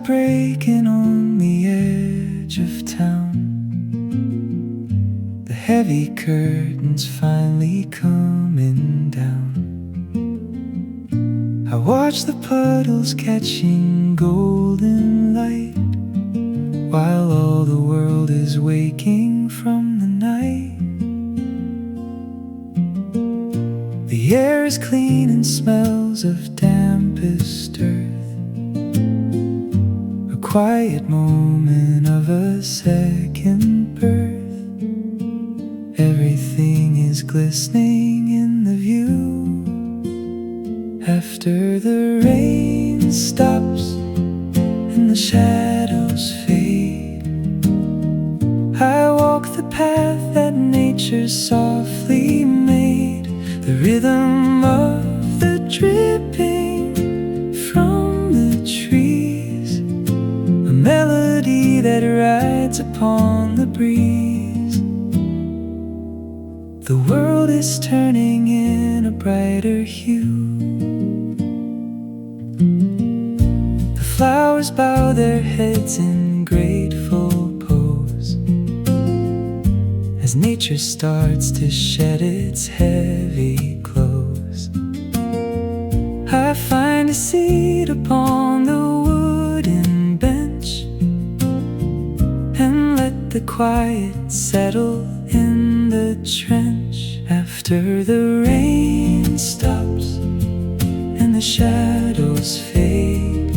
breaking on the edge of town. The heavy curtains finally coming down. I watch the puddles catching golden light, while all the world is waking from the night. The air is clean and smells of dampest earth. A quiet moment of a second birth. Everything is glistening in the view. After the rain stops and the shadows fade, I walk the path that nature softly made. The rhythm of the dripping from the trees, a melody that rides upon the breeze. The world is turning in a brighter hue. The flowers bow their heads in grateful pose as nature starts to shed its heavy clothes. I find a seat upon the wooden bench and let the quiet settle in the trench. After the rain stops and the shadows fade,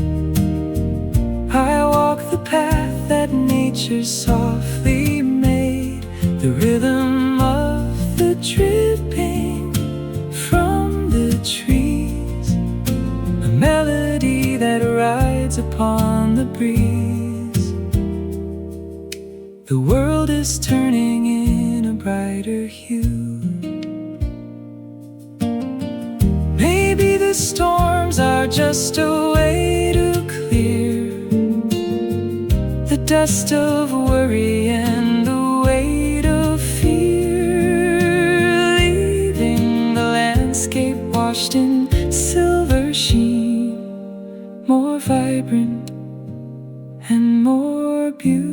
I walk the path that nature softly made. The rhythm of the dripping from the trees, a melody that rides upon the breeze. The world is turning in a brighter hue. Maybe the storms are just a way to clear the dust of worry and the weight of fear, leaving the landscape washed in silver sheen, more vibrant and more beautifully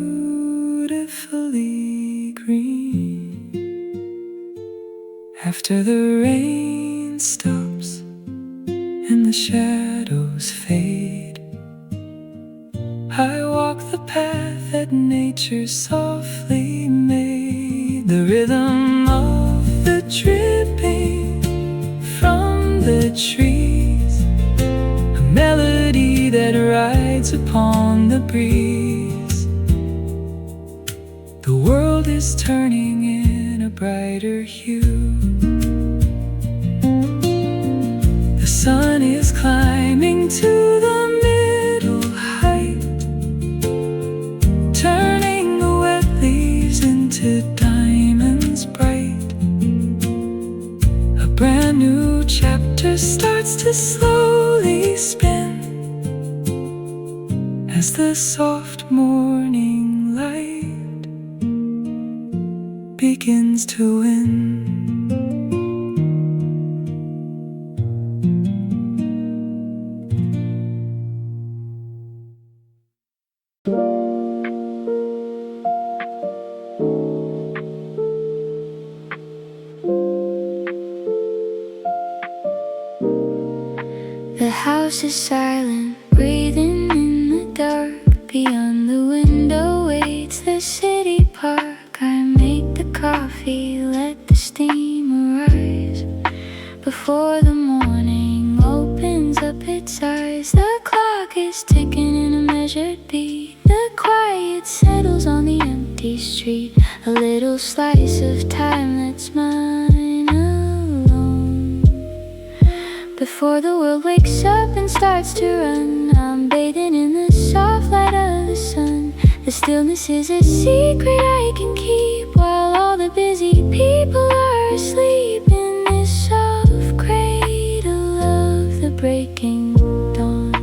green. After the rain stops and the shadows fade, I walk the path that nature softly made. The rhythm of the dripping from the trees, a melody that rides upon the breeze. The world is turning in a brighter hue. The sun is climbing to the middle height, turning the wet leaves into diamonds bright. A brand new chapter starts to slowly spin as the soft morning light begins to win. The house is silent, breathing in the dark. Beyond the window waits the city park. I make the coffee, let the steam arise before the morning opens up its eyes. The clock is ticking in a measured beat. The quiet settles on the empty street. A little slice of time that's mine alone. Before the world wakes up and starts to run, I'm bathing in the soft light of the sun. The stillness is a secret I can keep while all the busy people are asleep in this soft cradle of the breaking dawn.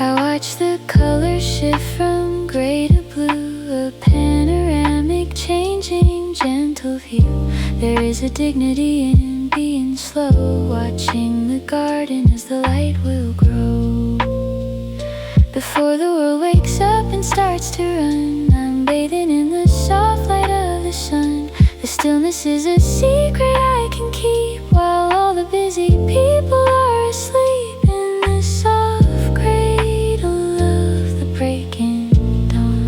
I watch the colors shift from gray to blue, a panoramic changing gentle view. There is a dignity in being in slow, watching the garden as the light will grow. Before the world wakes up and starts to run, I'm bathing in the soft light of the sun. The stillness is a secret I can keep while all the busy people are asleep in the soft cradle of the breaking dawn.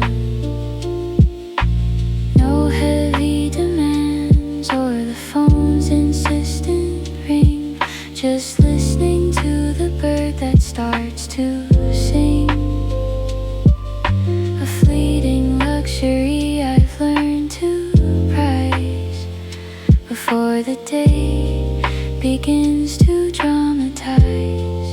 No heavy demands or the phone's insistent ring, just listening to the bird that starts to sing. A fleeting luxury I've learned to prize before the day begins to dramatize.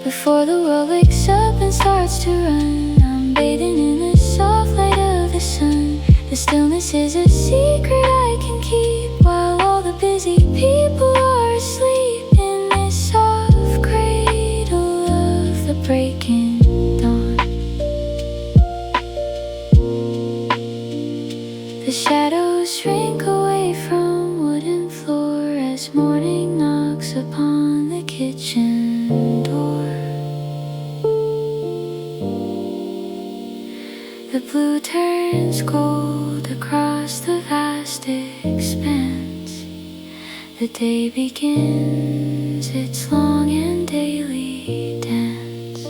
Before the world wakes up and starts to run, I'm bathing in the soft light of the sun. The stillness is a secret I can keep while all the busy people are asleep in this soft cradle of the breaking dawn. The shadows shrink away from wooden floor as morning knocks upon the kitchen door. The blue turns gold across the vast expanse. The day begins its long and daily dance.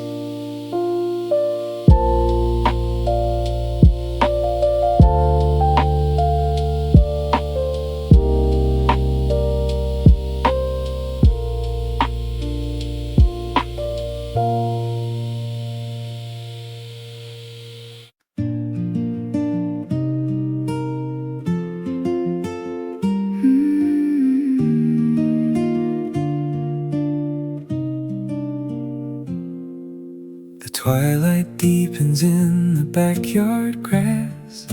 The twilight deepens in the backyard grass.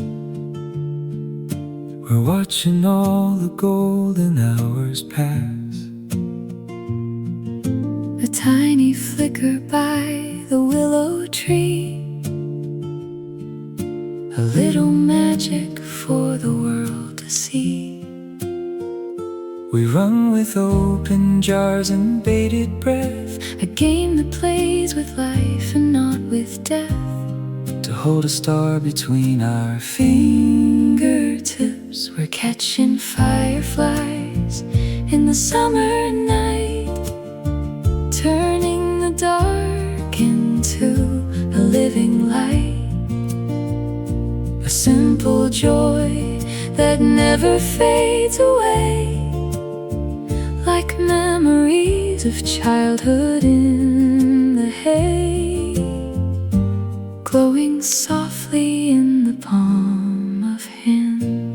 We're watching all the golden hours pass. A tiny flicker by the willow tree, a little magic for the world to see. We run with open jars and bated breath, A game that plays with life and not with death. to hold a star between our fingertips. We're catching fireflies in the summer night, turning the dark into a living light. A simple joy that never fades away, like memories of childhood in the hay, glowing softly in the palm of hand.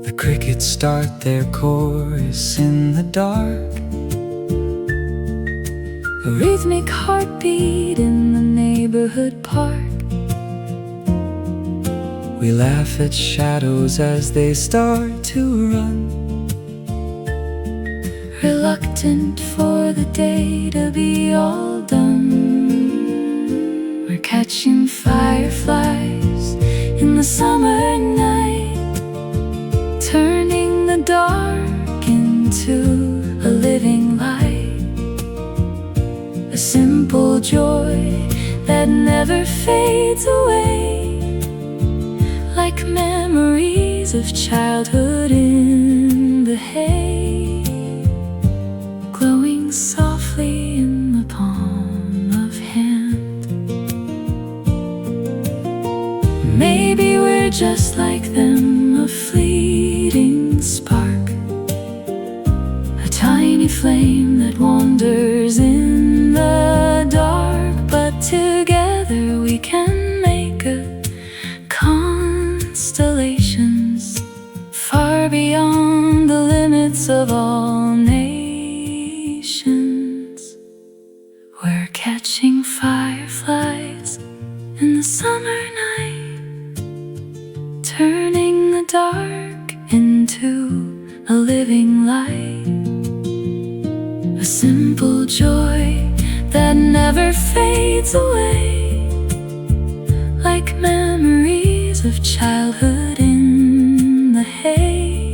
The crickets start their chorus in the dark, A rhythmic heartbeat in the neighborhood park. we laugh at shadows as they start to run, Reluctant for the day to be all done. We're catching fireflies in the summer night, turning the dark into a living light. A simple joy that never fades away, like memories of childhood in the hay, glowing softly in the palm of hand. Maybe we're just like them, a fleeting spark, a tiny flame that wanders in the dark. But together we can make a constellations far beyond the limits of all nations. We're catching fireflies in the summer night, turning the dark into a living light. A simple joy that never fades away, like memories of childhood in the hay,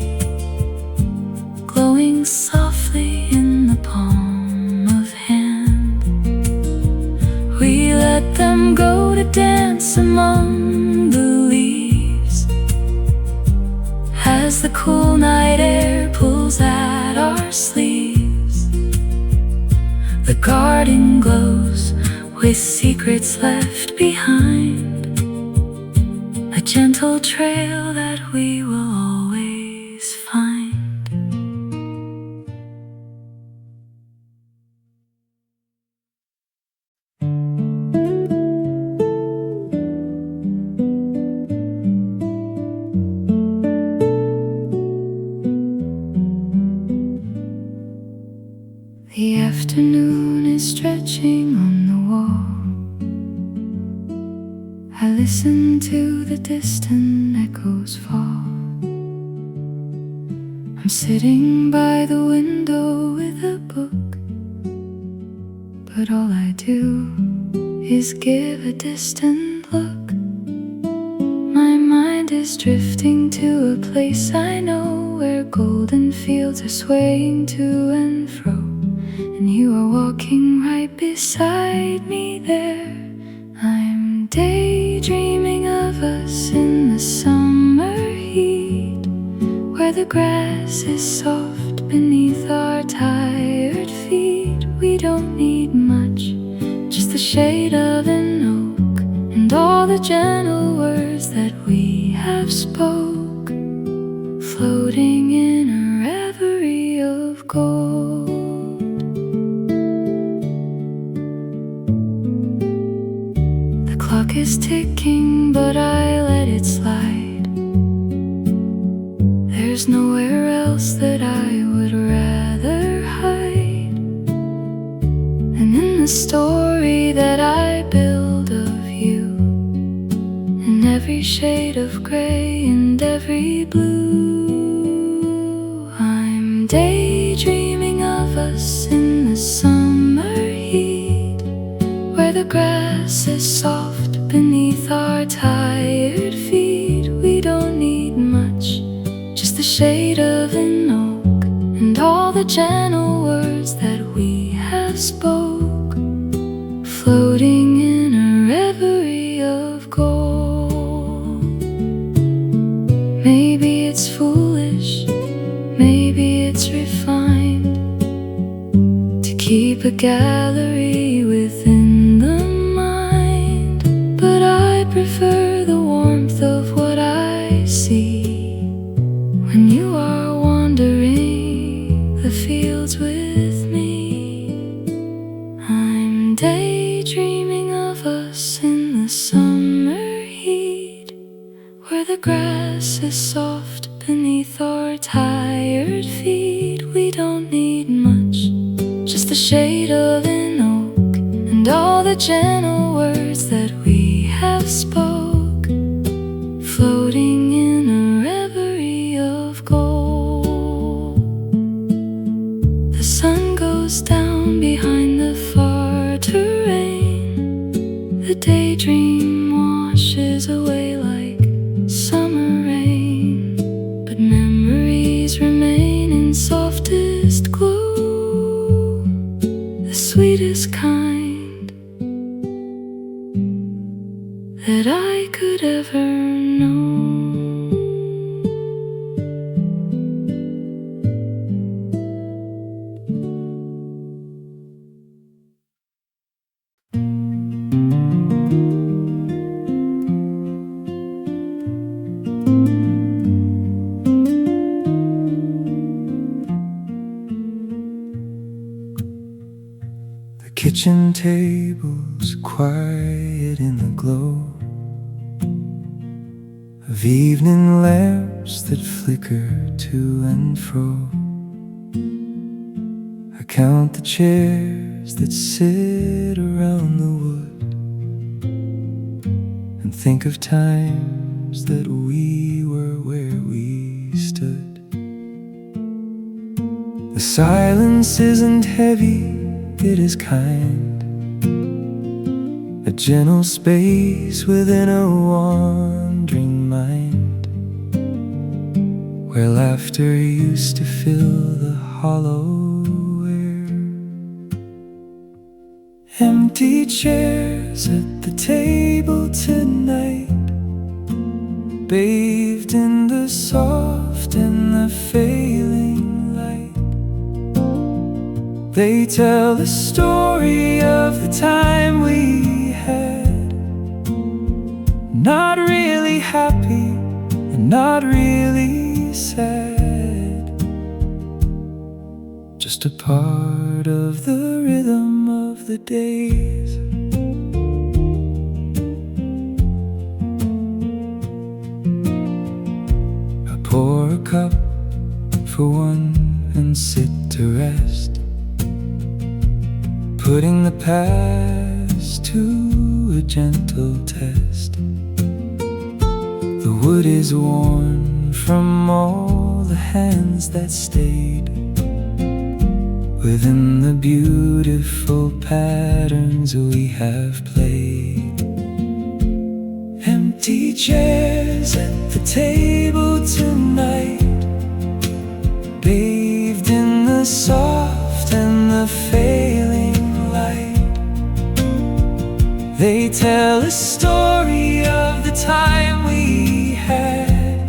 some go to dance among the leaves as the cool night air pulls at our sleeves. The garden glows with secrets left behind, a gentle trail that we will always find. The afternoon is stretching on the wall. I listen to the distant echoes fall. I'm sitting by the window with a book, but all I do is give a distant look. My mind is drifting to a place I know, where golden fields are swaying to and fro, and you are walking right beside me there. I'm daydreaming of us in the summer heat, where the grass is soft beneath our tired feet. We don't need much, just the shade of an oak, and all the gentle words that we have spoke, floating in a reverie of gold. The clock is ticking, but I let it slide. There's nowhere else that I would rather hide than in the story that I build of you, in every shade of gray and every blue. I'm daydreaming of us in the summer heat, where the grass is soft beneath our tired feet. We don't need much, just the shade of an oak, and all the gentle words that we have spoke, floating in a reverie of gold. Maybe it's foolish, maybe it's refined, to keep a gallery within the mind, but I prefer the warmth of what I see when you are wandering the fields with me. I'm daydreaming of us in the summer heat, where the grass is soft beneath our tired feet. We don't need much, just the shade of an oak, and all the gentle words that we have spoke, floating in a reverie of gold. The sun goes down behind the far terrain. The daydream washes away like summer rain, but memories remain in softest glow, the sweetest kind that I could ever know. The kitchen table's quiet in the glow of evening lamps that flicker to and fro. I count the chairs that sit around the wood and think of times that we were where we stood. The silence isn't heavy, it is kind, a gentle space within a wandering mind, where laughter used to fill the hollow air. Empty chairs chairs at the table tonight, bathed in the soft and the failing light. They tell the story of the time we had, not really happy and not really sad, just a part of the rhythm of the days. I pour a cup for one and sit to rest, putting the past to a gentle test. The wood is worn from all the hands that stayed within the beautiful patterns we have played. Empty chairs at the table tonight, bathed in the soft and the failing light. They tell a story of the time we had,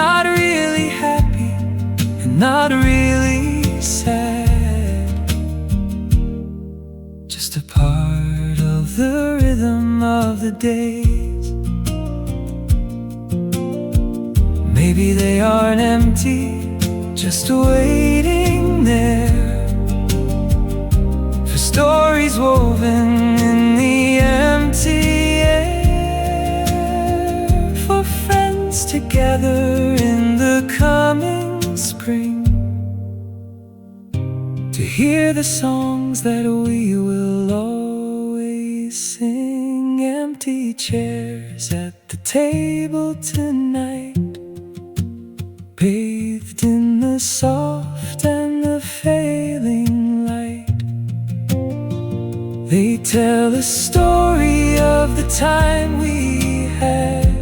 not really happy and not really sad, just a part of the rhythm of the days. Maybe they aren't empty, just waiting there for stories woven in the empty air, for friends together in the coming spring, to hear the songs that we will always sing. Empty chairs at the table tonight, bathed in the soft and the failing light. They tell a story of the time we had,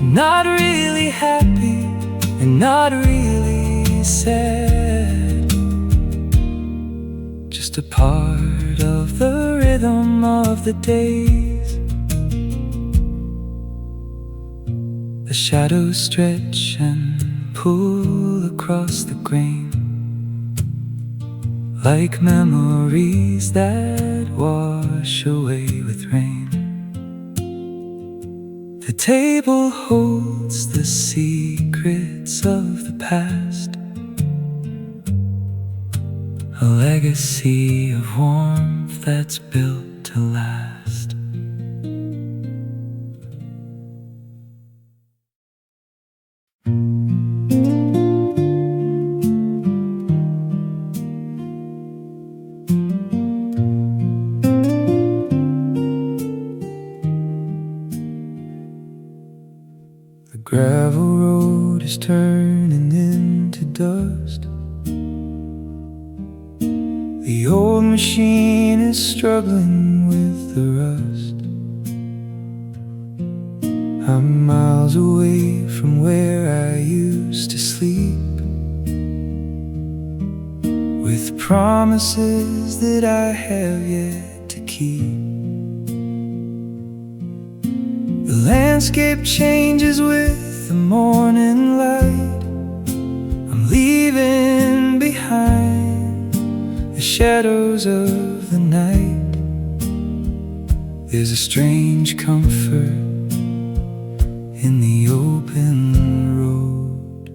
not really happy and not really sad, just a part of the rhythm of the days. The shadows stretch and pull across the grain, like memories that wash away with rain. The table holds the secrets of the past, a legacy of warmth that's built to last. The gravel road is turning into dust, the old machine is struggling with the rust. I'm miles away from where I used to sleep, with promises that I have yet to keep. The landscape changes with the morning light. I'm leaving behind the shadows of the night. There's a strange comfort in the open road,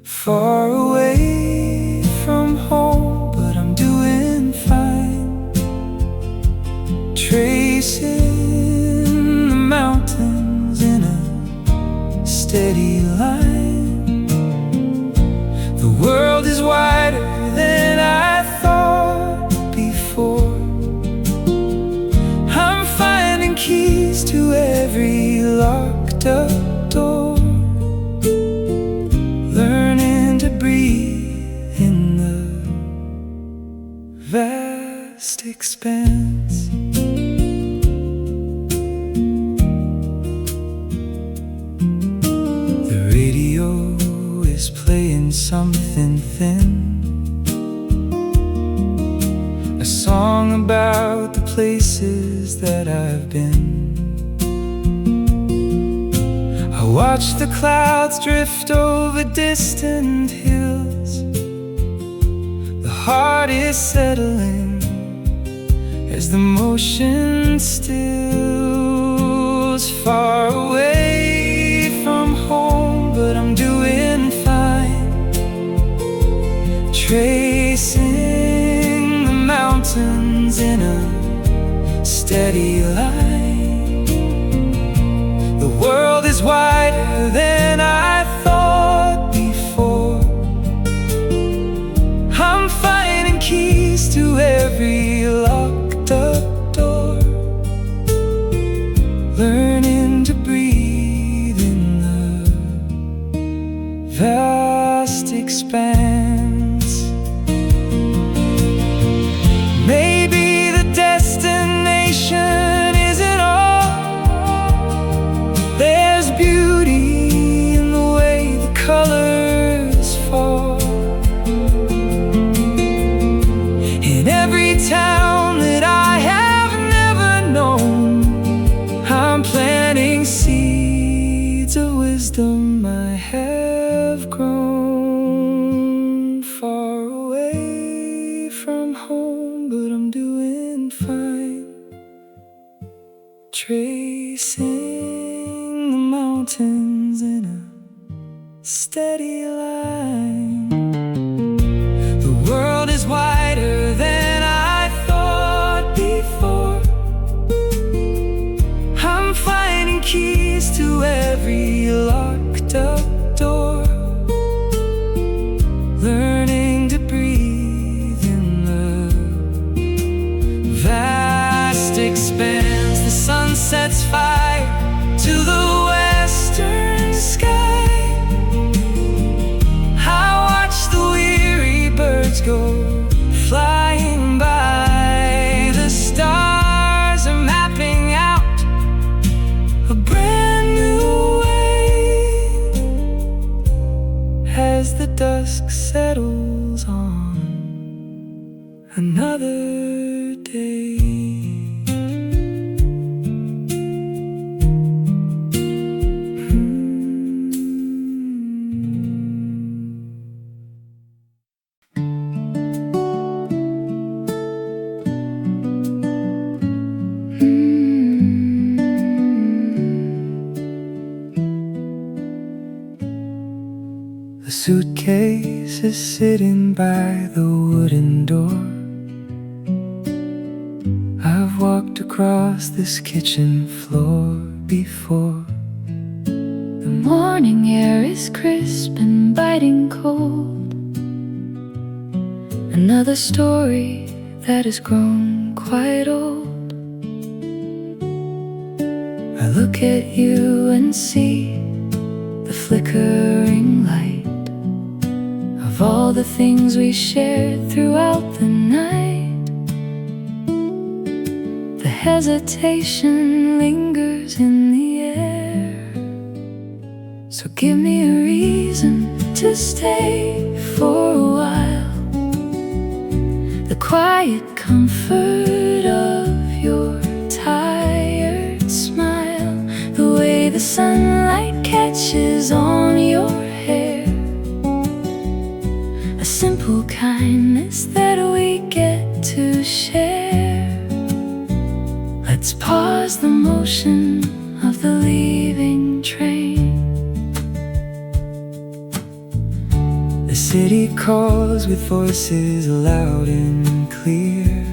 far away from home, but I'm doing fine, tracing the mountains in a steady line. The world is wider than I thought before. I'm finding keys to every locked up door, learning to breathe in the vast expanse. The radio is playing something thin, a song about places that I've been. I watch the clouds drift over distant hills. The heart is settling as the motion stills. Far away from home, but I'm doing fine, tracing the mountains in a steady line. The world is wider than I thought before. I'm finding keys to every locked up door, learning to breathe in the vast expanse. Maybe the destination isn't all. There's beauty in the way the colors fall. In every town that I have never known, I'm planting seeds of wisdom I have grown. Far away from home, but I'm doing fine, tracing the mountains in a steady line. The world is wider than I thought before. I'm finding keys to every locked up door, learning to breathe in the vast expanse. The sun sets fire to the western sky. I watch the weary birds go flying by. The stars are mapping out a brand new way as the dusk settles on another day. The suitcase is sitting by the wooden door. I've walked across this kitchen floor before. The morning air is crisp and biting cold. Another story that has grown quite old. I look at you and see the flickering light of all the things we shared throughout the night. The hesitation lingers in the air. So give me a reason to stay for a while. The quiet comfort of your tired smile, the way the sunlight catches on your hair, a simple kindness that we get to share. Let's pause the motion of the leaving train. The city calls with voices loud and clear,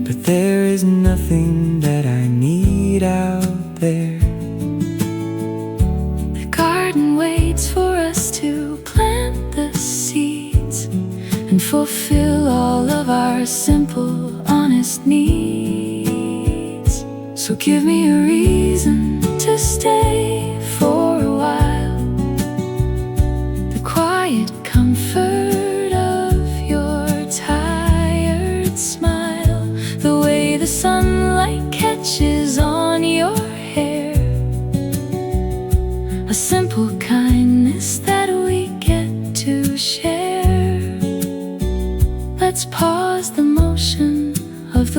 but there is nothing that I need out there. The garden waits for us to plant the seeds and fulfill all of our simple, honest needs. So give me a reason to stay for a while. The quiet comfort of your tired smile, the way the sunlight catches on your hair, a simple kindness that we get to share. Let's pause the motion of the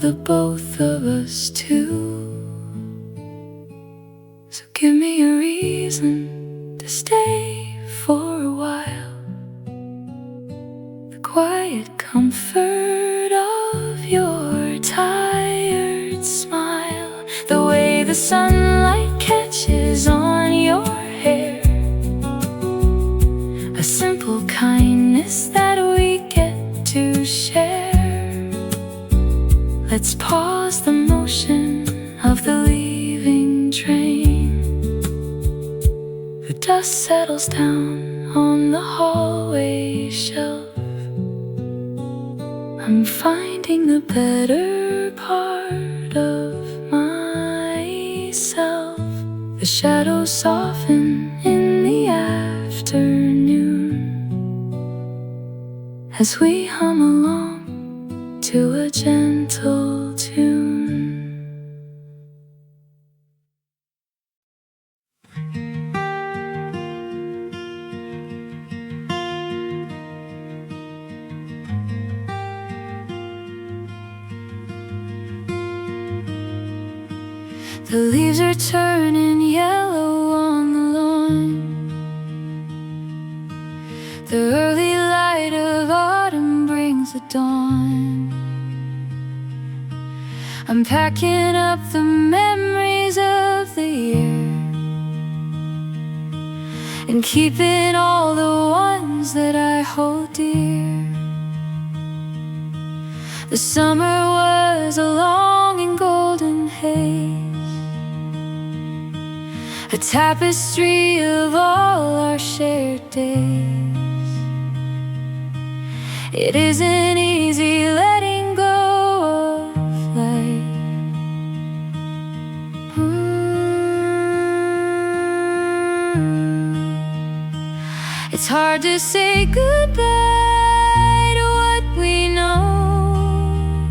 the both of us too. So give me a reason to stay for a while. The quiet comfort of your tired smile, the way the sunlight catches on your hair, a simple kindness that we get to share. Let's pause the motion of the leaving train. The dust settles down on the hallway shelf. I'm finding the better part of myself. The shadows soften in the afternoon as we hum along to a gentle tune. The leaves are turning yellow on the lawn. The early light of autumn brings the dawn. I'm packing up the memories of the year and keeping all the ones that I hold dear. The summer was a long and golden haze, a tapestry of all our shared days. It isn't easy letting go of life. It's hard to say goodbye to what we know,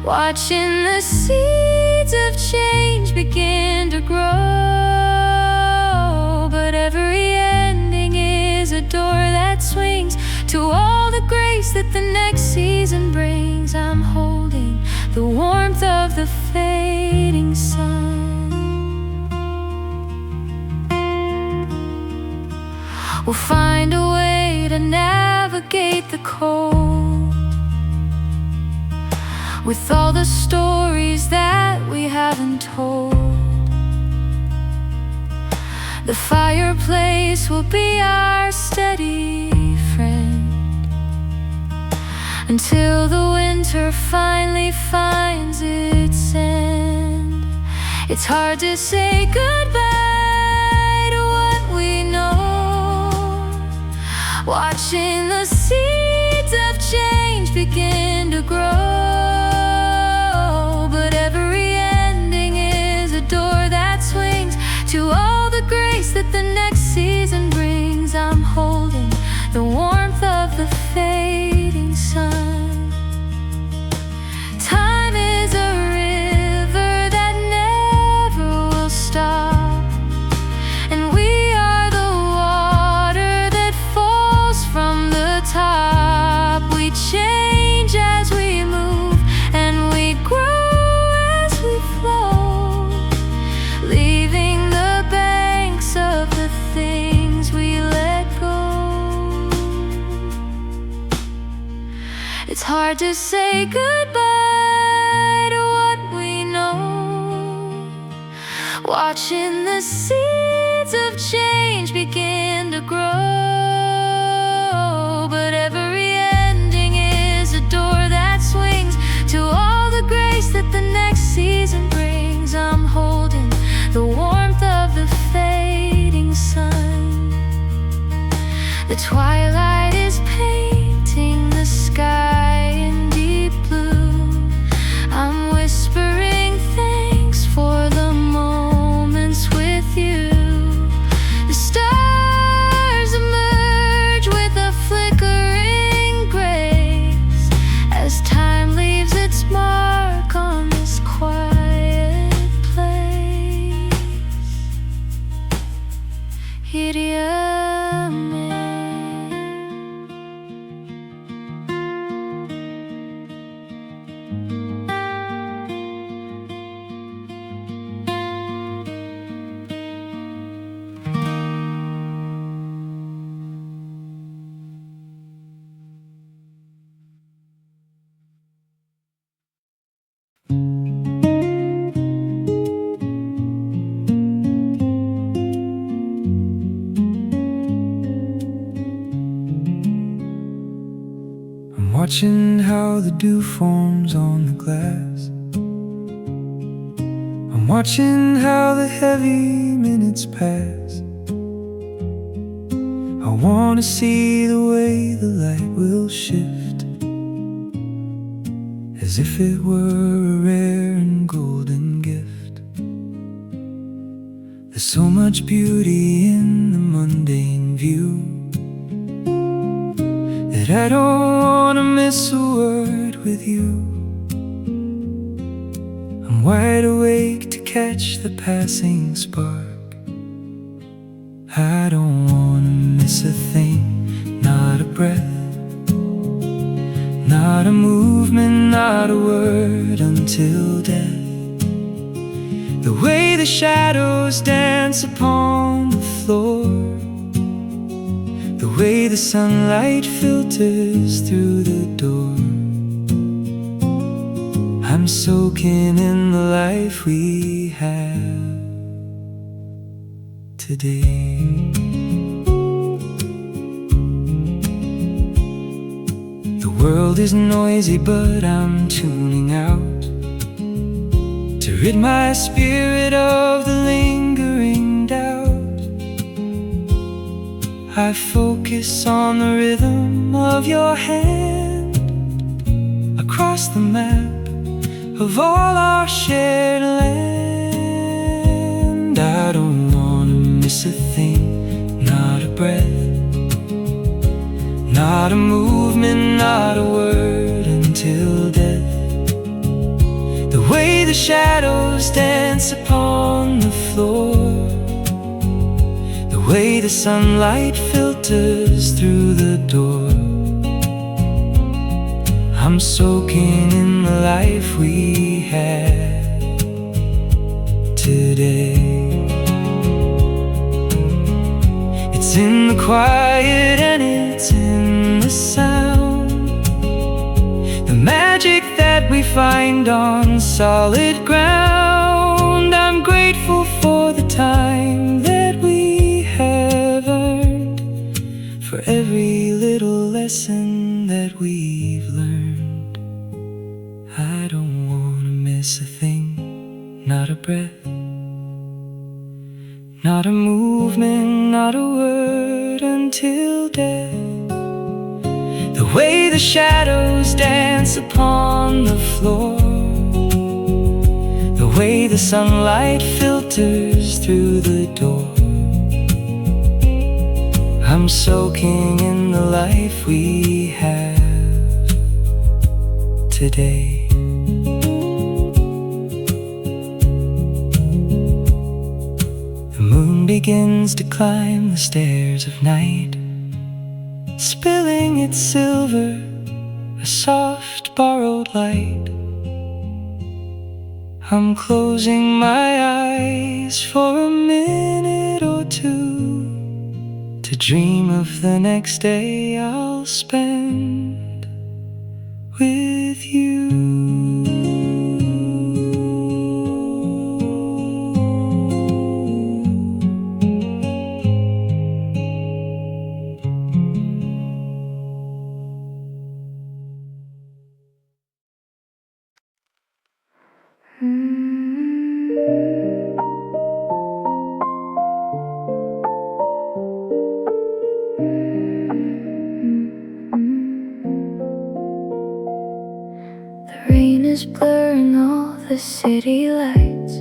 watching the seeds of change begin to grow. But every ending is a door that swings to all the grace that the next season brings. I'm holding the warmth of the fading sun. We'll find a way to navigate the cold with all the stories that we haven't told. The fireplace will be our steady friend until the winter finally finds its end. It's hard to say goodbye to what we know, watching the seeds of change begin to grow. But every ending is a door that swings to all the grace that the next season brings. I'm holding the warmth of the fading sun. Time is a river that never will stop, and we are the water that falls from the top. We change as we move, and we grow as we flow, leaving the banks of the things we let go. It's hard to say goodbye to what we know, watching the seeds of change begin to grow. But every ending is a door that swings to all the grace that the next season brings. I'm holding the warmth of the fading sun. The twilight is painting the sky in deep blue. I'm whispering thanks for the moments with you. The stars emerge watching how the dew forms on the glass. I'm watching how the heavy minutes pass. I wanna see the way the light will shift, as if it were a rare and golden gift. There's so much beauty in the mundane view that I don't wanna miss a word with you. I'm wide awake to catch the passing spark. I don't wanna miss a thing, not a breath, not a movement, not a word until death. The way the shadows dance upon the floor, the way the sunlight filters through the door. I'm soaking in the life we have today. The world is noisy, but I'm tuning out to rid my spirit of the lingering doubt. I focus on the rhythm of your hand across the map of all our shared land. I don't wanna miss a thing, not a breath, not a movement, not a word until death. The way the shadows dance upon the floor, the way the sunlight filters through the door. I'm soaking in the life we had today. It's in the quiet and it's in the sound, the magic that we find on solid ground. I'm grateful for the time that we have earned, for every little lesson that we've learned. I don't wanna miss a thing, not a breath, not a movement, not a word until death. The way the shadows dance upon the floor, the way the sunlight filters through the door. I'm soaking in the life we have today. The moon begins to climb the stairs of night, spilling its silver, a soft borrowed light. I'm closing my eyes for a minute or two to dream of the next day I'll spend with you. Blurring all the city lights,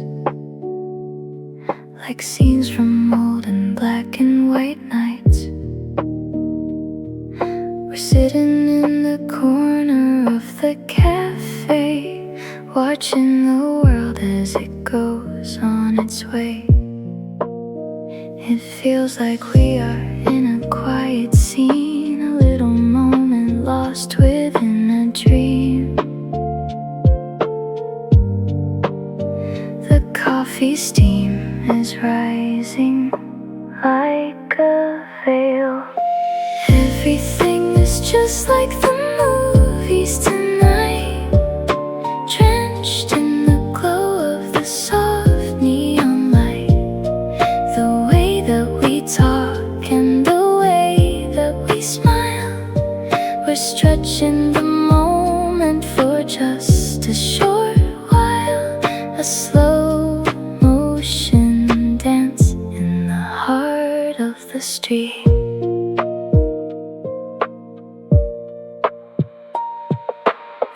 like scenes from old and black and white nights. We're sitting in the corner of the cafe, watching the world as it goes on its way. It feels like we are in a quiet scene, a little moment lost within a dream. Coffee steam is rising like a veil. Everything is just like the movies tonight, drenched in the glow of the soft neon light. The way that we talk and the way that we smile, we're stretching the slow motion dance in the heart of the street.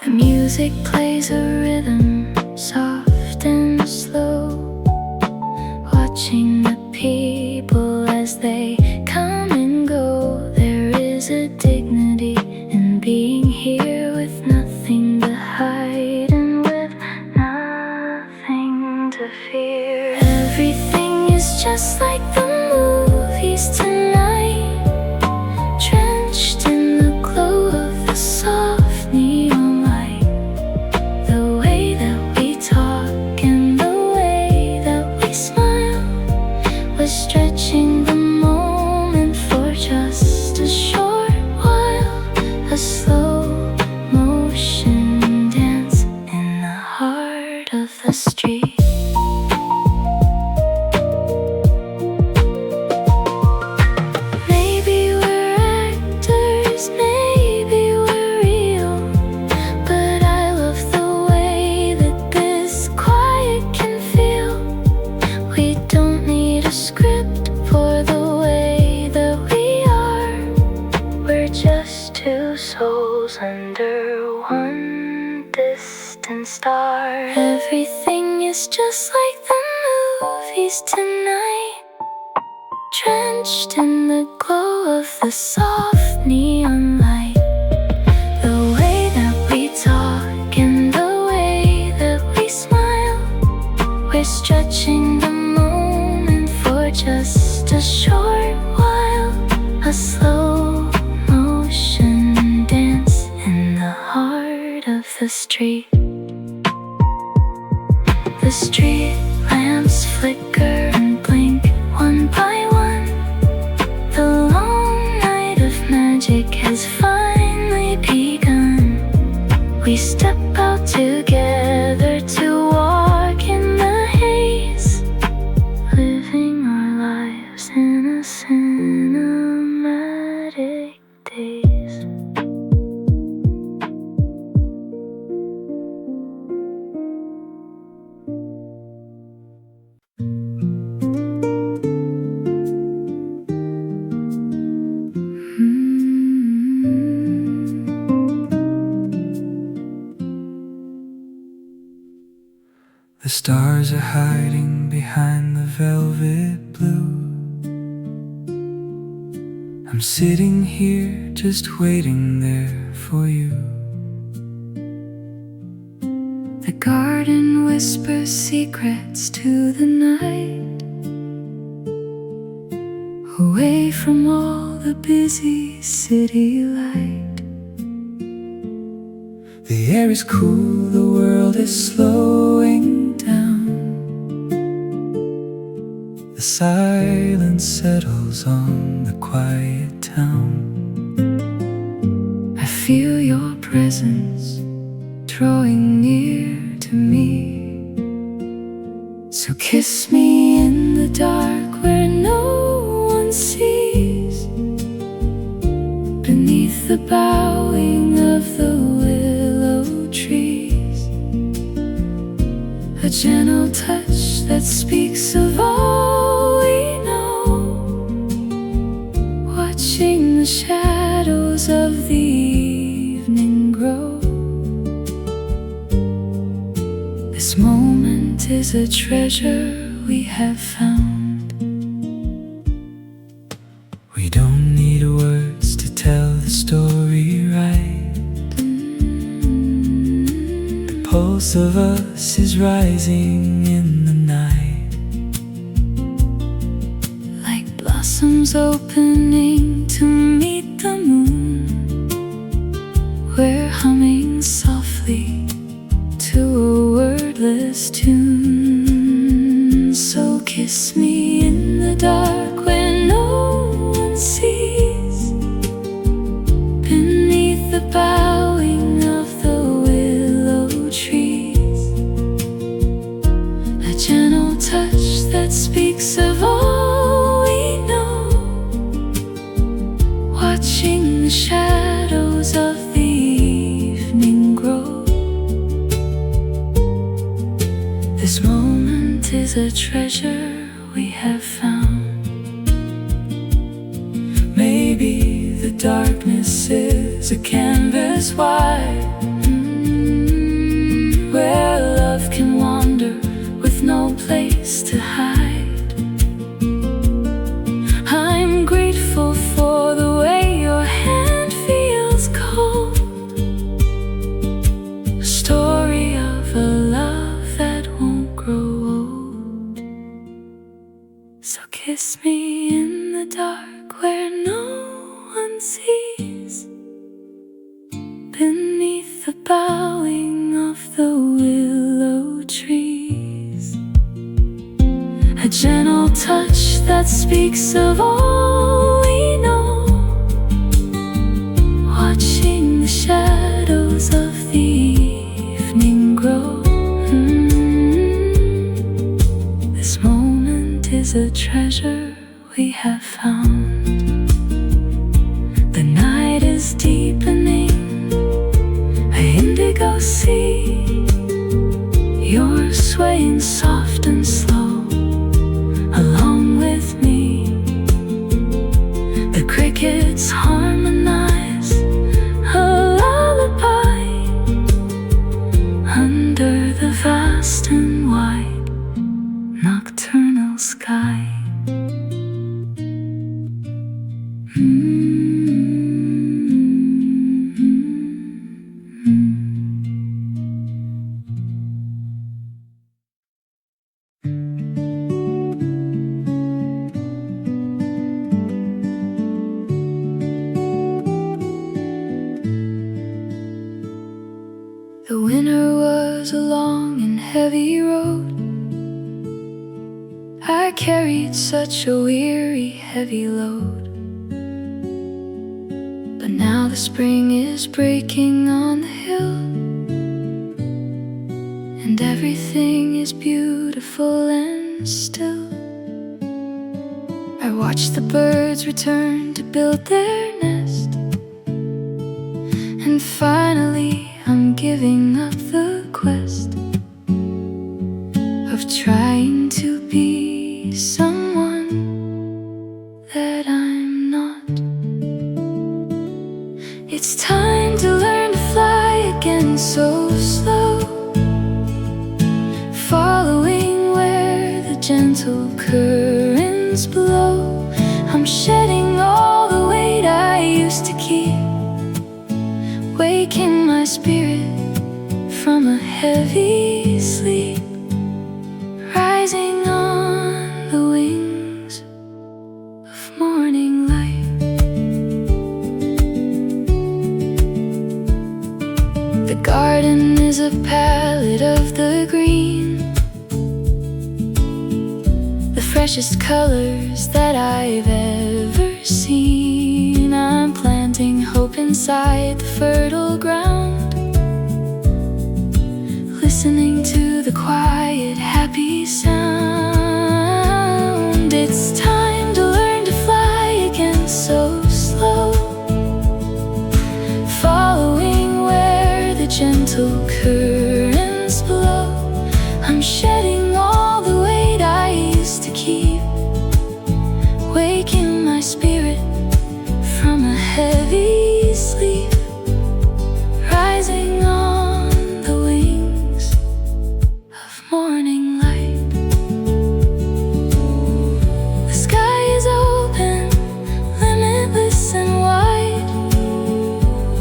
The music plays a rhythm, soft and slow, watching the people as they come and go. There is a dignity in being here with nothing to hide and with nothing to fear. Everything is just like the movies tonight, drenched in the glow of the soft neon light. The way that we talk and the way that we smile was stretching the moment for just a short while. A slow motion dance in the heart of the street. Maybe we're actors, maybe we're real, but I love the way that this quiet can feel. We don't need a script for the way that we are. We're just two souls under one distant star. Everything is just like the movies tonight, drenched in the glow of the soft neon light. The way that we talk and the way that we smile, we're stretching the moment for just a short while. A slow motion dance in the heart of the street. The street lamps flicker and blink one by one. The long night of magic has finally begun. We step out together to walk in the haze, living our lives in a cinematic daze. The stars are hiding behind the velvet blue. I'm sitting here just waiting there for you. The garden whispers secrets to the night, away from all the busy city light. The air is cool, the world is slowing down. The silence settles on the quiet town. I feel your presence drawing near to me. So kiss me in the dark where no one sees, beneath the bowing of the willow trees. A gentle touch that speaks of all we know, watching the shadows of the evening grow. This moment is a treasure we have found. We don't need words to tell the story right. The pulse of us is rising in the night, like blossoms opening to meet the moon. We're humming softly to a wordless tune. So kiss me in the dark where no one sees, beneath the bowing of the willow trees. A gentle touch that speaks of all we know, watching the shadows of the evening grow. This moment is a treasure we have found. Maybe the darkness is a canvas wide, where love can wander with no place to hide. I'm grateful for the way your hand feels cold, a story of a love that won't grow old. So kiss me in the dark where no one sees, beneath the bowing of the willow trees. A gentle touch that speaks of all we know, watching the shadows of the evening grow. This moment is a treasure we have found. The night is deepening, an indigo sea. You're swaying soft and slow along with me. The crickets harmonize a lullaby under the vast and wide nocturnal sky. The winter was a long and heavy road. I carried such a weary, heavy load. But now the spring is breaking on the hill, and everything is beautiful and still. I watch the birds return to build their nest, and finally I'm giving up the quest of trying to be someone that I'm not. It's time to learn to fly again, so slow, following where the gentle currents blow. I'm shedding all the weight I used to keep, waking my spirit from a heavy sleep, rising on the wings of morning light. The garden is a palette of the green, the freshest colors that I've ever seen. I'm planting hope inside the fertile ground, listening to the quiet, happy sound. It's time to learn to fly again, so slow, following where the gentle currents blow. I'm shedding all the weight I used to keep, waking my spirit from a heavy sleep, rising on the wings of morning light. The sky is open, limitless and wide,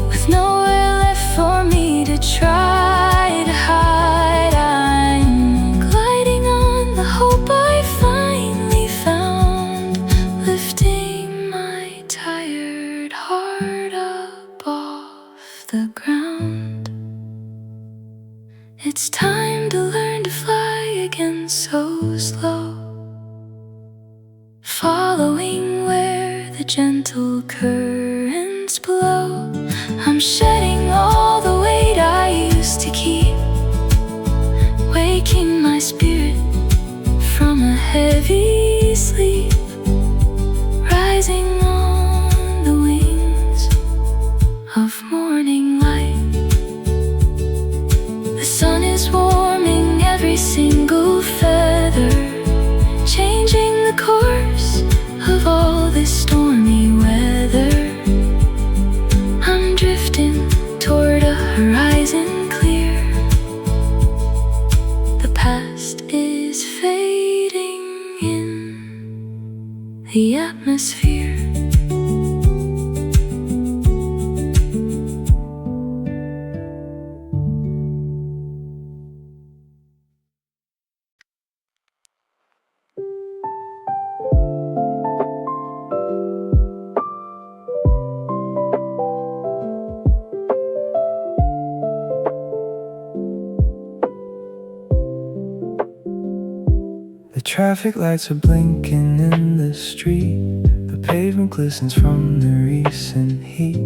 with nowhere left for me to try to hide. I'm gliding on the hope I finally found, lifting my tired heart up off the ground. It's time to learn to fly again, so slow, following where the gentle currents blow. I'm shedding all the weight I used to keep, waking my spirit from a heavy sleep, rising on the wings of morning light. The sun is warming every single the atmosphere. The traffic lights are blinking in the street. The pavement glistens from the recent heat.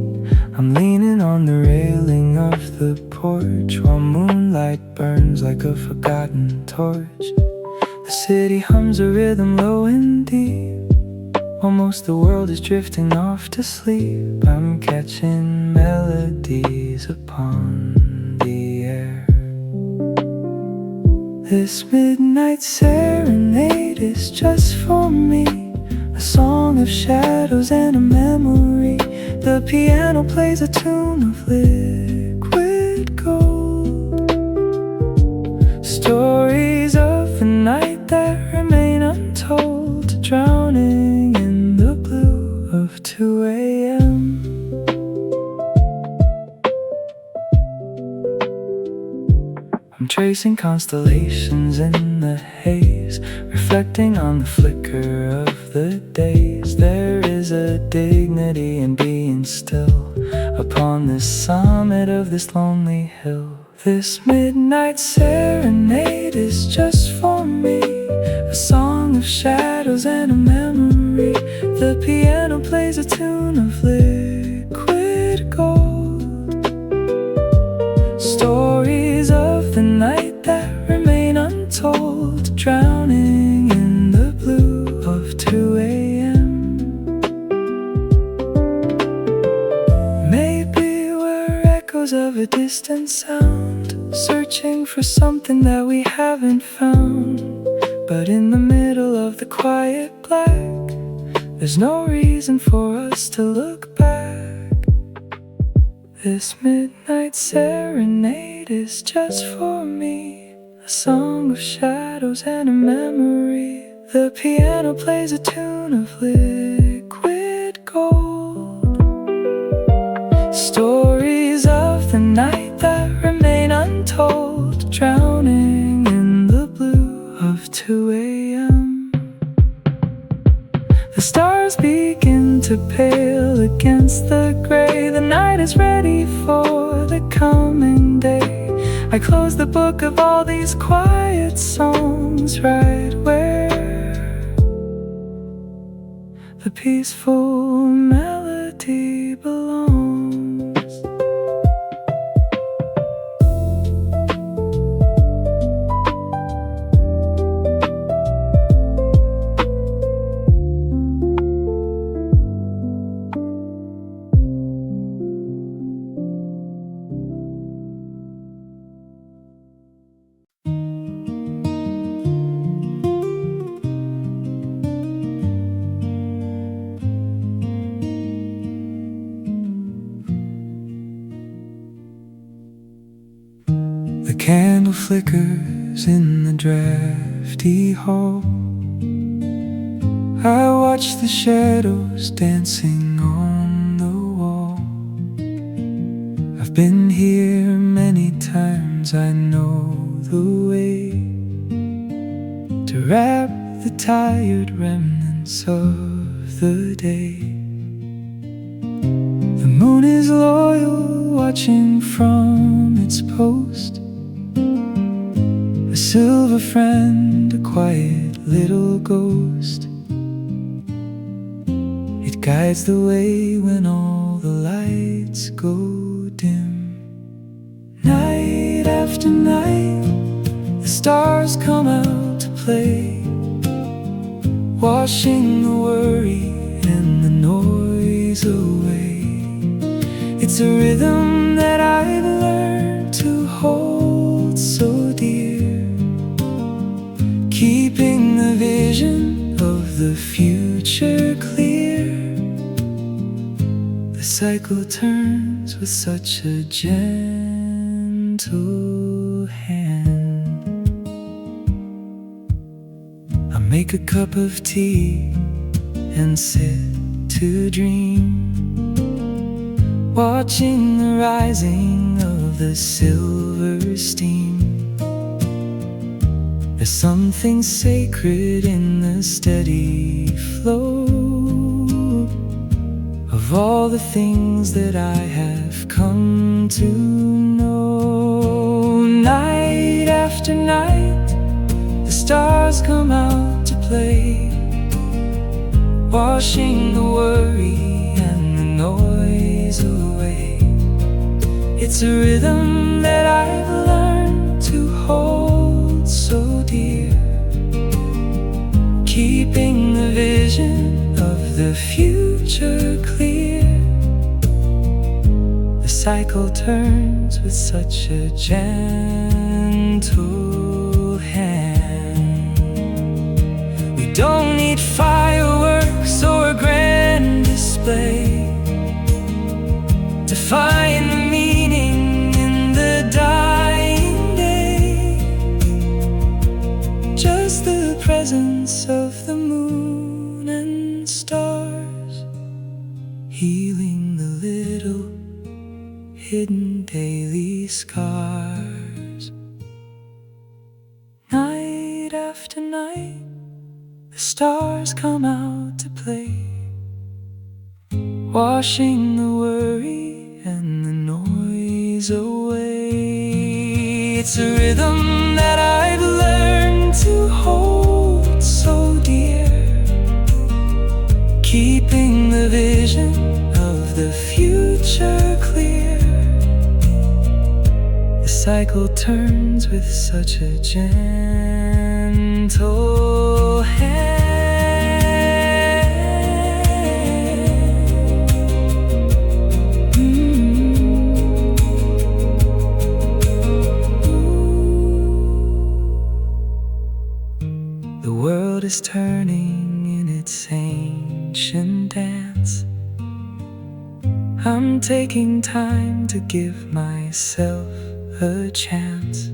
I'm leaning on the railing of the porch while moonlight burns like a forgotten torch. The city hums a rhythm low and deep. Almost the world is drifting off to sleep. I'm catching melodies upon the air. This midnight serenade is just for me, a song of shadows and a memory. The piano plays a tune of liquid gold, stories of the night that remain untold, drowning in the blue of 2 a.m. I'm tracing constellations in the haze, reflecting on the flicker of the days. There is a dignity in being still upon the summit of this lonely hill. This midnight serenade is just for me, a song of shadows and a memory. The piano plays a tune of liquid gold, stories of the night that remain untold, drowning in the blue of 2 a.m. Maybe we're echoes of a distant sound, searching for something that we haven't found. But in the middle of the quiet black, there's no reason for us to look back. This midnight serenade is just for me, a song of shadows and a memory. The piano plays a tune of liquid gold, stories of the night that remain untold, drowning in the blue of 2 a.m. The stars begin to pale against the gray. The night is ready for the coming day. I close the book of all these quiet songs right where the peaceful melody belongs. The candle flickers in the drafty hall. I watch the shadows dancing on the wall. I've been here many times, I know the way to wrap the tired remnants of the day. The moon is loyal, watching from its post, a silver friend, a quiet little ghost. It guides the way when all the lights go dim. Night after night, the stars come out to play, washing the worry and the noise away. It's a rhythm that I've learned to hold so dear, keeping the vision of the future clear. The cycle turns with such a gentle hand. I make a cup of tea and sit to dream, watching the rising of the silver steam. There's something sacred in the steady flow of all the things that I have come to know. Night after night, the stars come out to play, washing the worry and the noise away. It's a rhythm that I've learned to hold so dear, keeping the vision of the future clear. The cycle turns with such a gentle hand. We don't need fireworks or a grand display to find the meaning in the dying day. Just the presence of the moon and stars, healing the little hidden daily scars. Night after night, the stars come out to play, washing the worry and the noise away. It's a rhythm that I've learned to hold so dear, keeping the vision of the future clear. The cycle turns with such a gentle hand. The world is turning in its ancient dance. I'm taking time to give myself a chance.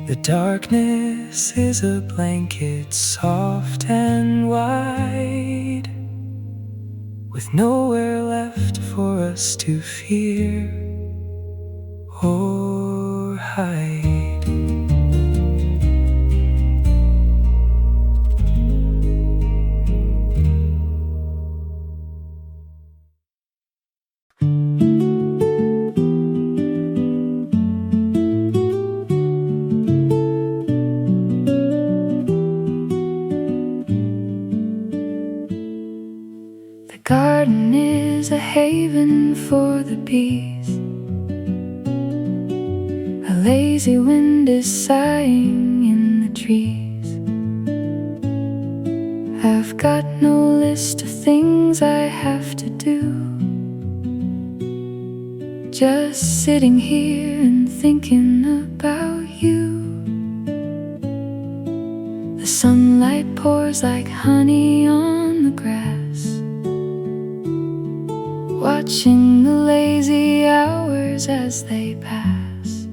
The darkness is a blanket soft and wide, with nowhere left for us to fear or hide. The garden is a haven for the bees. A lazy wind is sighing in the trees. I've got no list of things I have to do, just sitting here and thinking about you. The sunlight pours like honey on the grass, watching the lazy hours as they pass.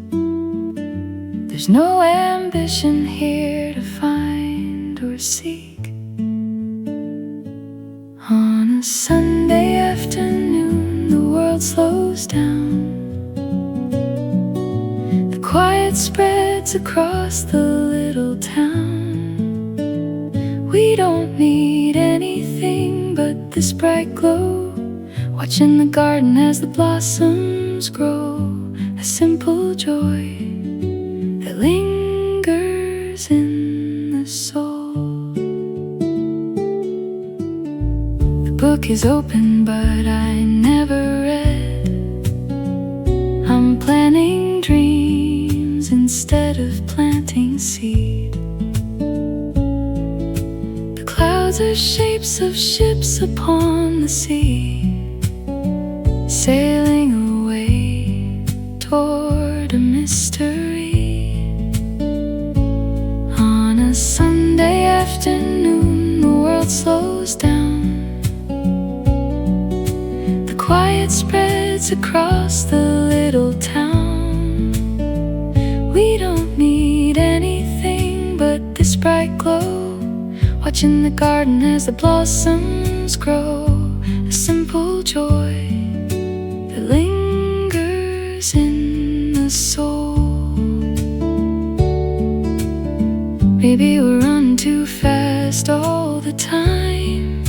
There's no ambition here to find or seek. On a Sunday afternoon, the world slows down. The quiet spreads across the little town. We don't need anything but this bright glow, watching the garden as the blossoms grow. A simple joy that lingers in the soul. The book is open but I never read. I'm planning dreams instead of planting seed. The clouds are shapes of ships upon the sea, sailing away toward a mystery. On a Sunday afternoon, the world slows down. The quiet spreads across the little town. We don't need anything but this bright glow, watching the garden as the blossoms grow, a simple joy that lingers in the soul. Maybe we're running too fast all the time,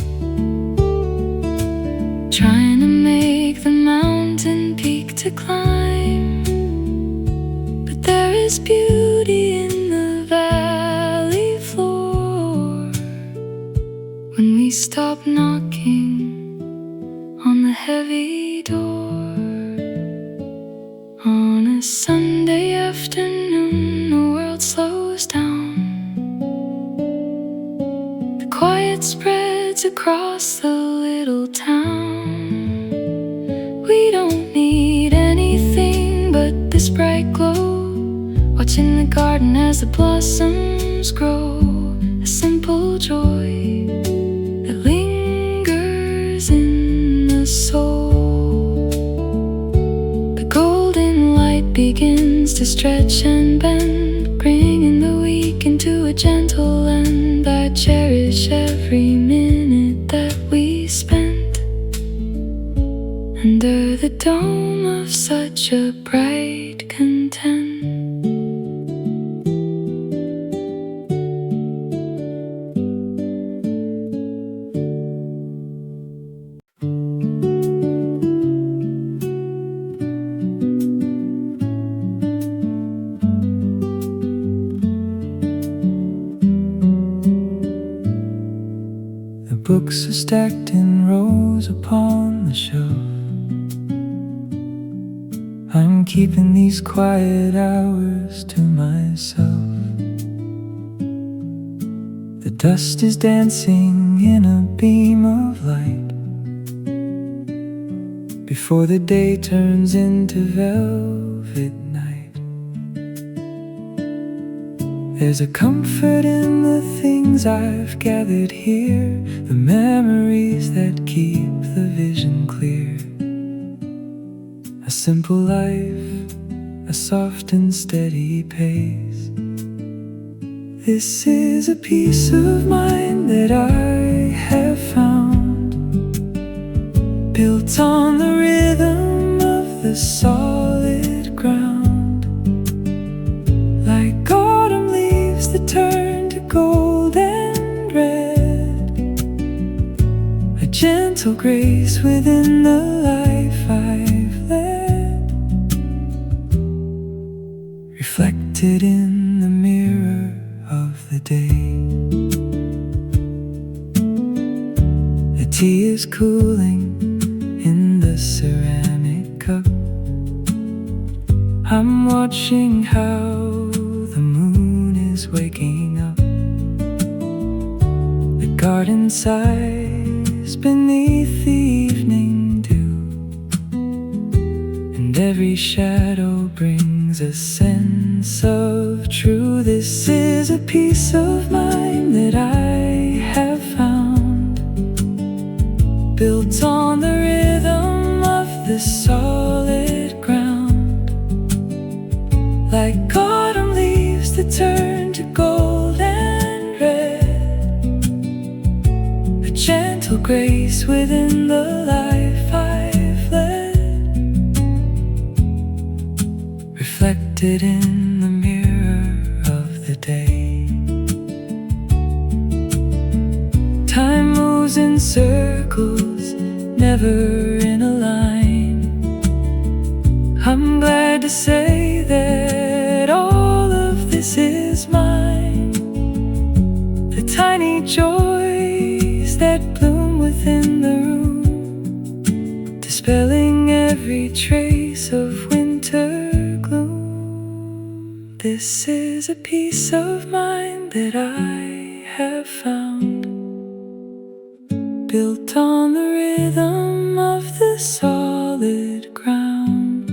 trying to make the mountain peak to climb. But there is beauty in the valley floor when we stop knocking on the heavy door. On a Sunday afternoon, the world slows down. The quiet spreads across the little town. We don't need anything but this bright glow, watching the garden as the blossoms grow, a simple joy that lingers in the soul. The golden light begins to stretch and bend, bringing the week into a gentle end. I cherish every minute that we spent under the dome of such a bright content. The books are stacked in rows upon the shelf. I'm keeping these quiet hours to myself. The dust is dancing in a beam of light before the day turns into velvet night. There's a comfort in the things I've gathered here, the memories that keep the vision clear. A simple life, a soft and steady pace. This is a peace of mind that I have found, built on the rhythm of the solid ground. Like autumn leaves that turn to gold and red, a gentle grace within the life I've led, reflected in the mirror of the day. The tea is cooling in the ceramic cup. I'm watching how the moon is waking up. The garden sighs beneath the evening dew, and every shadow brings a sense of true. This is a peace of mind that I have found, built on the rhythm of the solid ground. Like autumn leaves that turn to gold and red, a gentle grace within the life I've led, reflected in the mirror of the day. Time moves in circles, never in a line. I'm glad to say that all of this is mine. The tiny joys that bloom within the room, dispelling every trace of winter gloom. This is a peace of mind that I have found, built on the rhythm of the solid ground.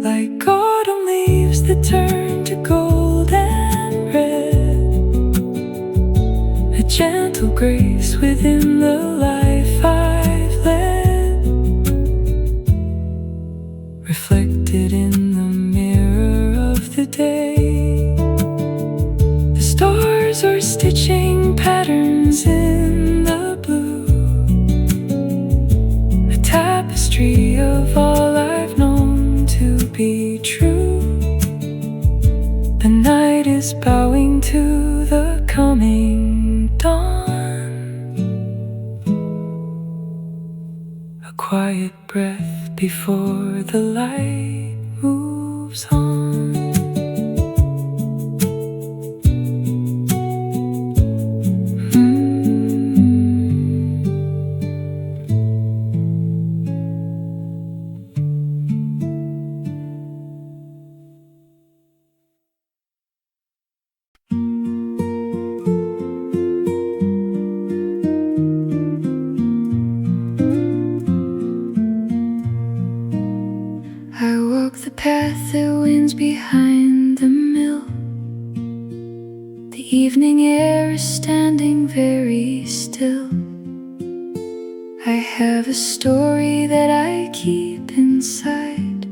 Like autumn leaves that turn to gold and red, a gentle grace within the life I've led, reflected in the mirror of the day. The stars are stitching is bowing to the coming dawn. A quiet breath before the light moves on. I walk the path that winds behind the mill. The evening air is standing very still. I have a story that I keep inside,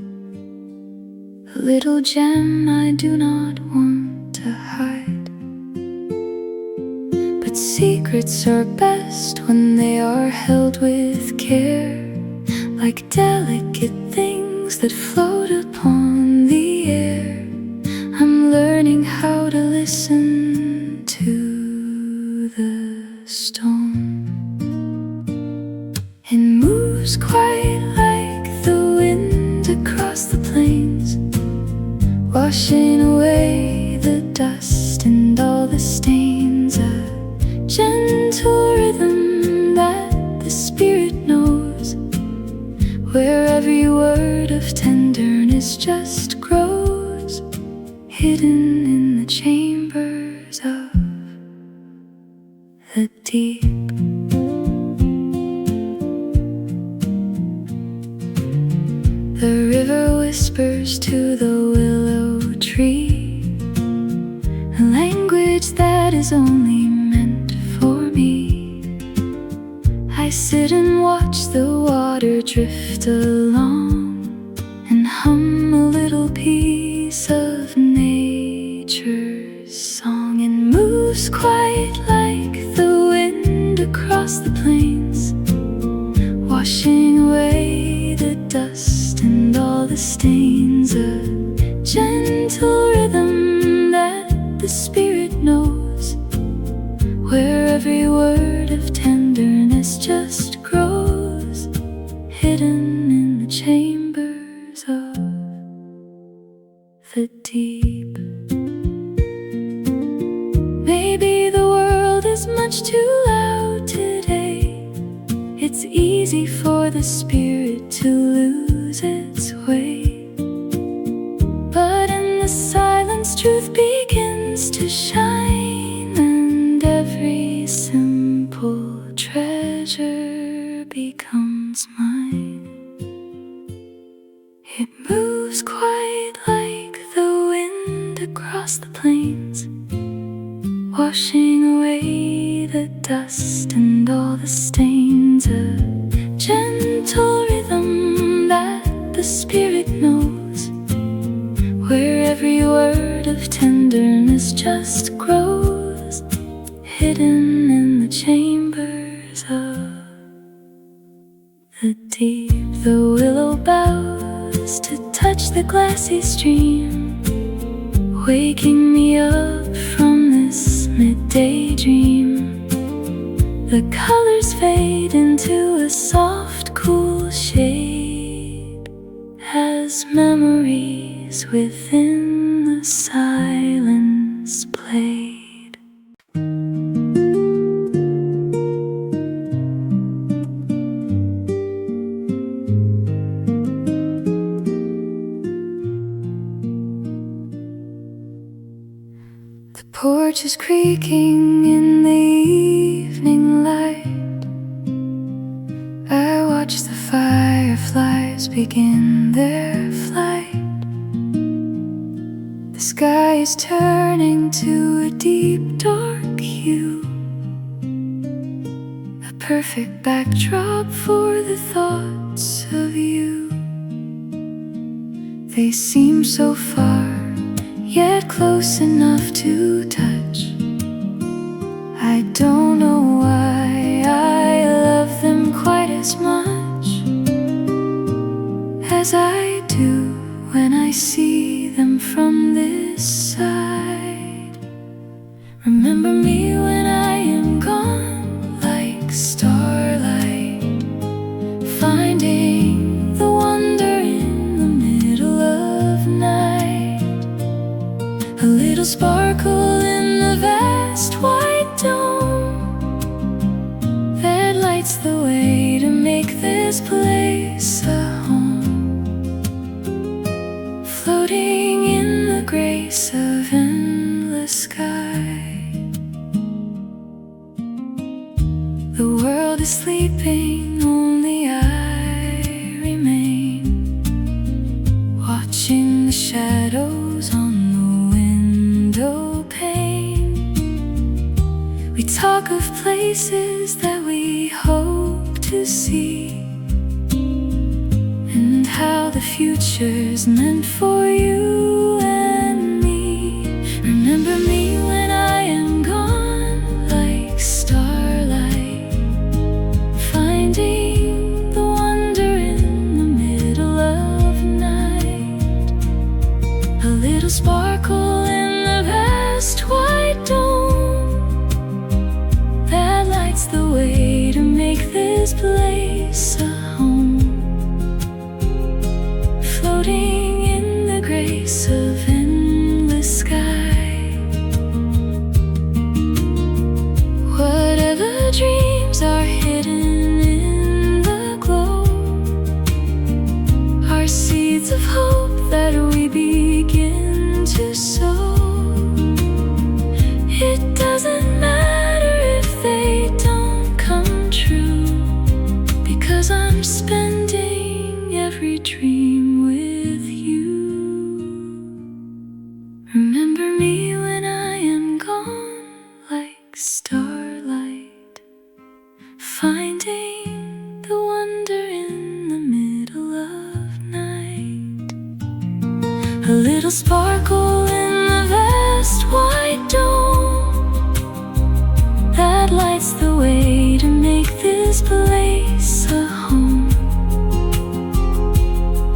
a little gem I do not want to hide. But secrets are best when they are held with care, like delicate things that float upon the air. I'm learning how to listen to the storm. It moves quite like the wind across the plains, washing away the dust and all the stains. A gentle rhythm that the spirit knows, where every word of tenderness just grows, hidden in the chambers of the deep. The river whispers to the willow tree, a language that is only meant for me. I sit and watch the water drift along and hum a little piece of nature's song. It moves quite like the wind across the plains, washing away the dust and all the stains. A gentle rhythm that the spirit knows, where every word of tenderness just grows, hidden in the chambers of the deep. Maybe the world is much too loud today. It's easy for the spirit to lose its way, but in the silence truth begins to shine, and every simple treasure becomes mine. It moves quite like the wind across the plains, washing away the dust and all the stains. A gentle rhythm that the spirit knows, where every word of tenderness just grows, hidden in the chambers of the deep. The willow bows to touch the glassy stream, waking me up from this midday dream. The colors fade into a soft, cool shade as memories within the silence played. The porch is creaking in the evening light. I watch the fireflies begin their flight. The sky is turning to a deep dark hue, a perfect backdrop for the thoughts of you. They seem so far, yet close enough to touch. I don't know why I love them quite as much as I do when I see them from this side. Remember me when I am gone, like starlight, finding the wonder in the middle of night. A little sparkle in the vast white dome that lights the way to make this place a home, floating in the grace of endless sky. The world is sleeping, only I remain, watching the shadows on the window pane. We talk of places that we hope to see, and how the future's meant for you and me. Remember me when I am gone, like starlight, finding the wonder in the middle of night. A little sparkle in the vast white dome that lights the way to make this place a home, floating in the grace of endless sky. Whatever dreams are hidden in the glow are seeds of hope that we begin to sow. It doesn't matter if they don't come true, because I'm spending every dream with you. Remember me when I am gone, like starlight, finding the wonder in the middle of night. A little sparkle in the vast white dome that lights the way to make this place a home,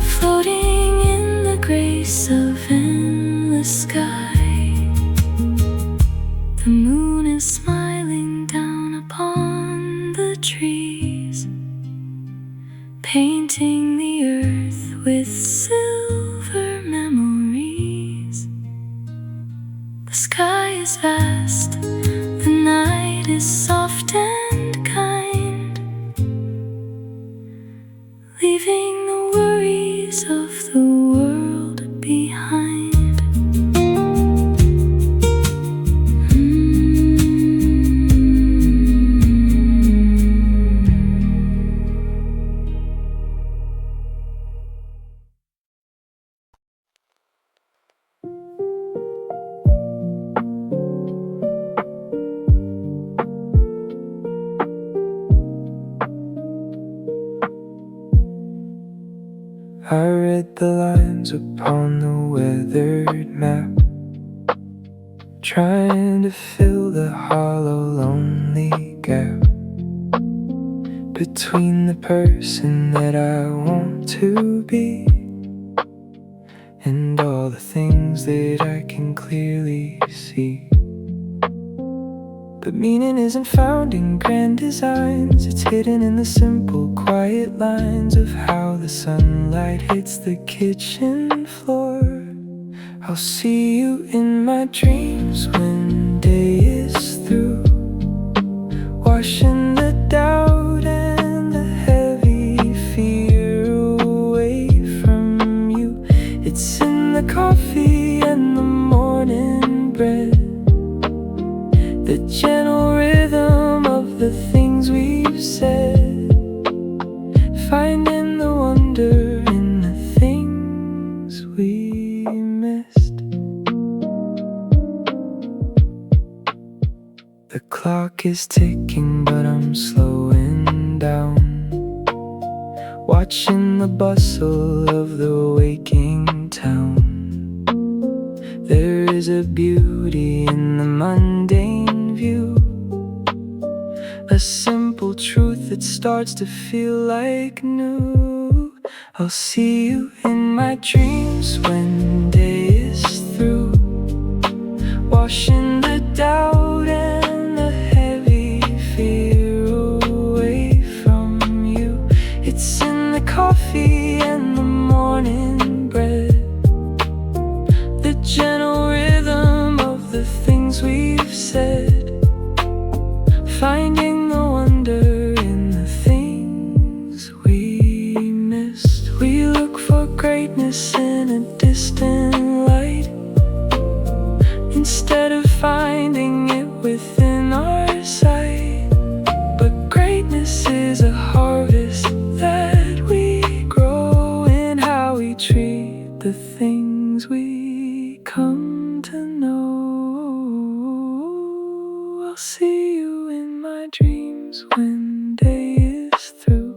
floating in the grace of endless sky. The moon is smiling down upon the trees, painting the earth with silver memories. The sky is vast, the night is soft and kind, leaving the worries of the world behind. I read the lines upon the weathered map, trying to fill the hollow, lonely gap between the person that I want to be and all the things that I can clearly see. But meaning isn't found in grand designs, it's hidden in the simple, quiet lines of how the sunlight hits the kitchen floor. I'll see you in my dreams when day is through, washing the doubt and the heavy fear away from you. It's in the coffee and the morning bread, the gentle rhythm of the things we've said, finding the wonder in the things we missed. The clock is ticking, but I'm slowing down, watching the bustle of the waking town. There is a beauty in the mundane view, a simple truth that starts to feel like new. I'll see you in my dreams when day is through, washing the doubt I'll see you in my dreams when day is through,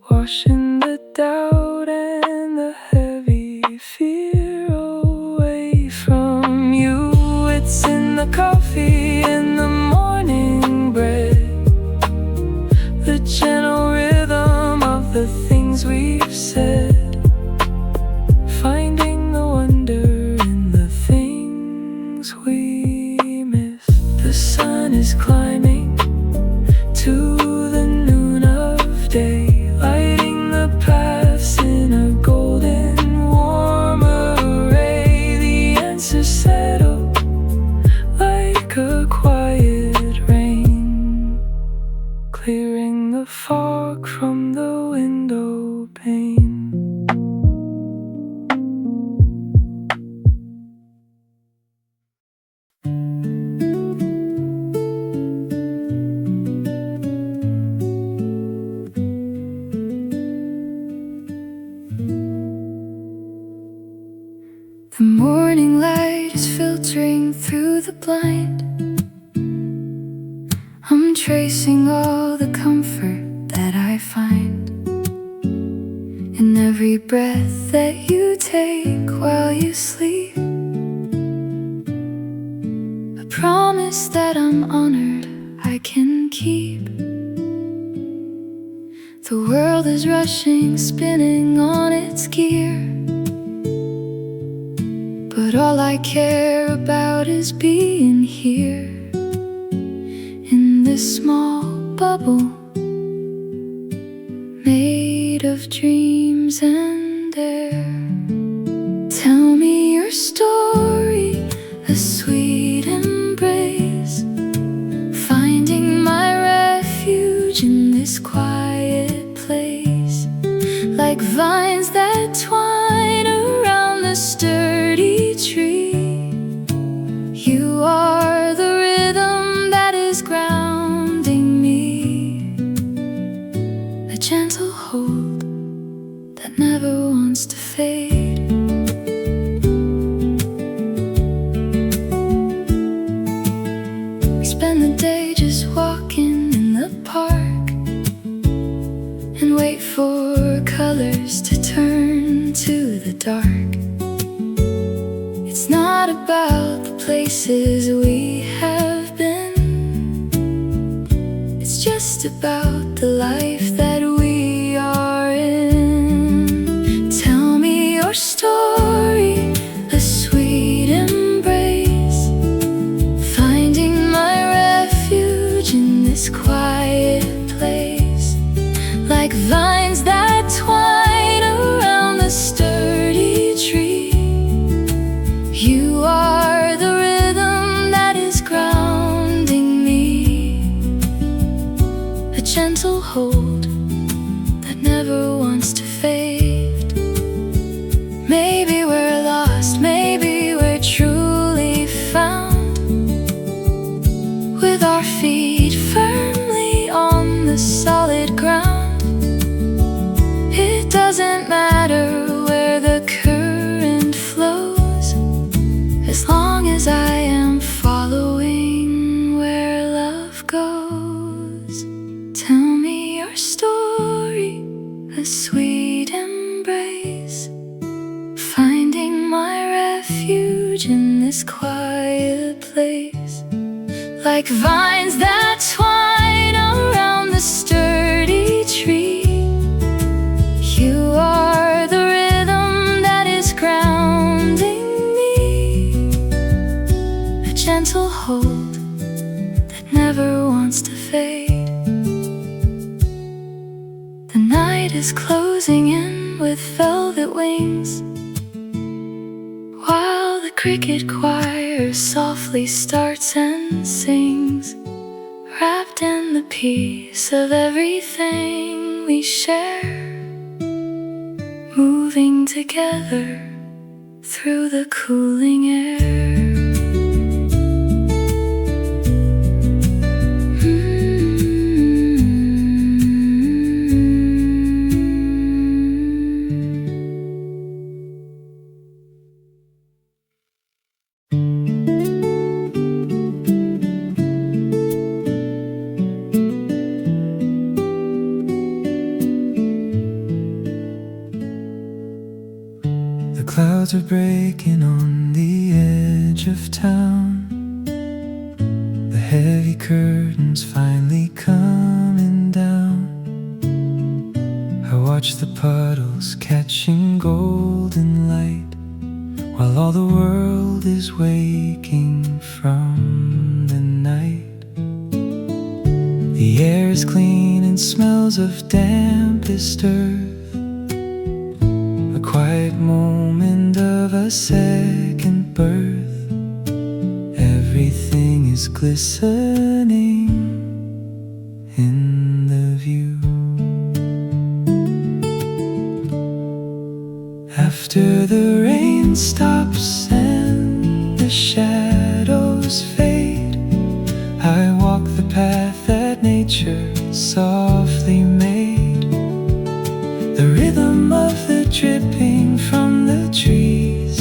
washing the doubt and the heavy fear away from you. It's in the coffee and the morning bread, the gentle rhythm of the things we've said, finding the wonder in the things we miss. The sun is climbing to the noon of day, lighting the paths in a golden warm array. The answers settle like a quiet rain, clearing the fog from the window pane. The morning light is filtering through the blind. I'm tracing all the comfort that I find in every breath that you take while you sleep. A promise that I'm honored I can keep. The world is rushing, spinning on its gear, but all I care about is being here in this small bubble made of dreams and air. Tell me your story, a sweet embrace, finding my refuge in this quiet place, like vines that twine around the sturdy tree. You are the rhythm that is grounding me, a gentle hold that never wants to fade. We spend the day just walking in the park and wait for colors to turn to the dark. It's not about the places we have been, it's just about the life that we are in. Tell me your story, a sweet embrace, finding my refuge in this quiet place, like vines that twine around the sturdy tree. You are the rhythm that is grounding me, a gentle hold that never wants to fade. Maybe we're lost, maybe we're truly found, with our feet firmly on the solid ground. It doesn't matter where the current flows, as long as I am following where love goes. Tell me your story, a sweet embrace, finding my refuge in this quiet place, like vines that twine around the sturdy tree. You are the rhythm that is grounding me, a gentle hold that never wants to fade. The night is closing in with velvet wings, while the cricket choir softly starts and sings, wrapped in the peace of everything we share, moving together through the cooling air. clouds are breaking on the edge of town. The heavy curtains finally coming down. I watch the puddles catching golden light, while all the world is waking from the night. The air is clean and smells of dampest earth. A quiet moment of a second birth. Everything is glistening in the view. After the rain stops and the shadows fade, I walk the path that nature softly made. The rhythm of the dripping from the trees,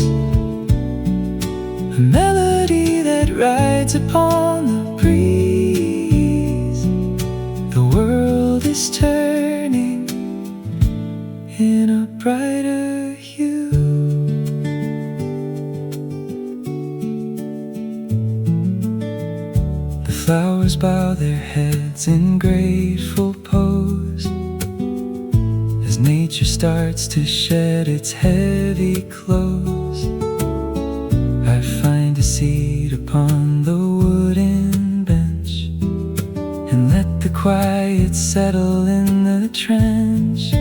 a melody that rides upon the breeze. The world is turning in a brighter hue. The flowers bow their heads in grateful pose as nature starts to shed its heavy clothes. I find a seat upon the wooden bench and let the quiet settle in the trench.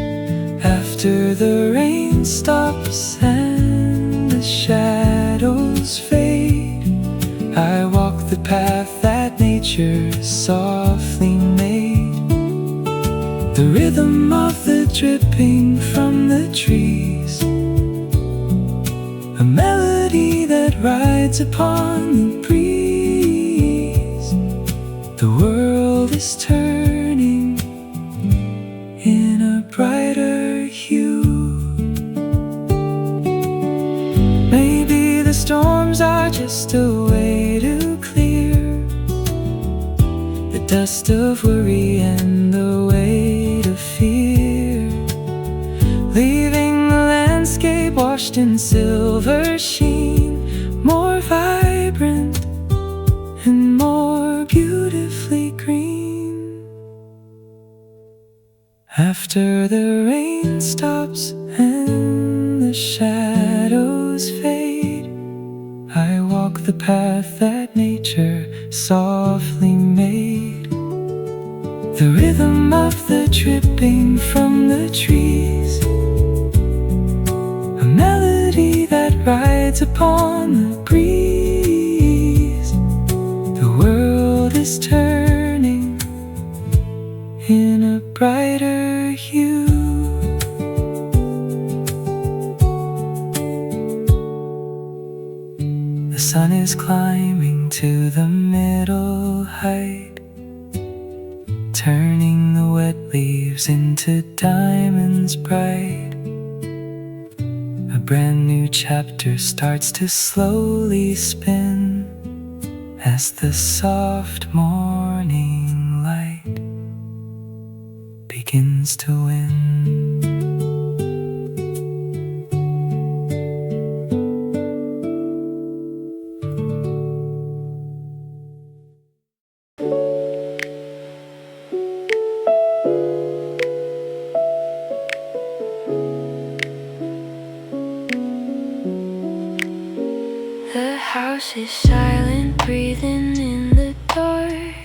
After the rain stops and the shadows fade, I walk the path that nature softly made. The rhythm of the dripping from the trees, a melody that rides upon the breeze. The world is turning in a brighter hue. Maybe the storms are just a way to clear the dust of worry and the weight of fear, leaving the landscape washed in silver sheen, more vibrant and more beautifully green. After the rain stops and the shadows fade, I walk the path that nature softly made. The rhythm of the dripping from the trees, a melody that rides upon the breeze. The world is turning in a brighter hue. The sun is climbing to the middle height, turning the wet leaves into diamonds bright. A brand new chapter starts to slowly spin as the soft morning light begins to win. The house is silent, breathing in the dark.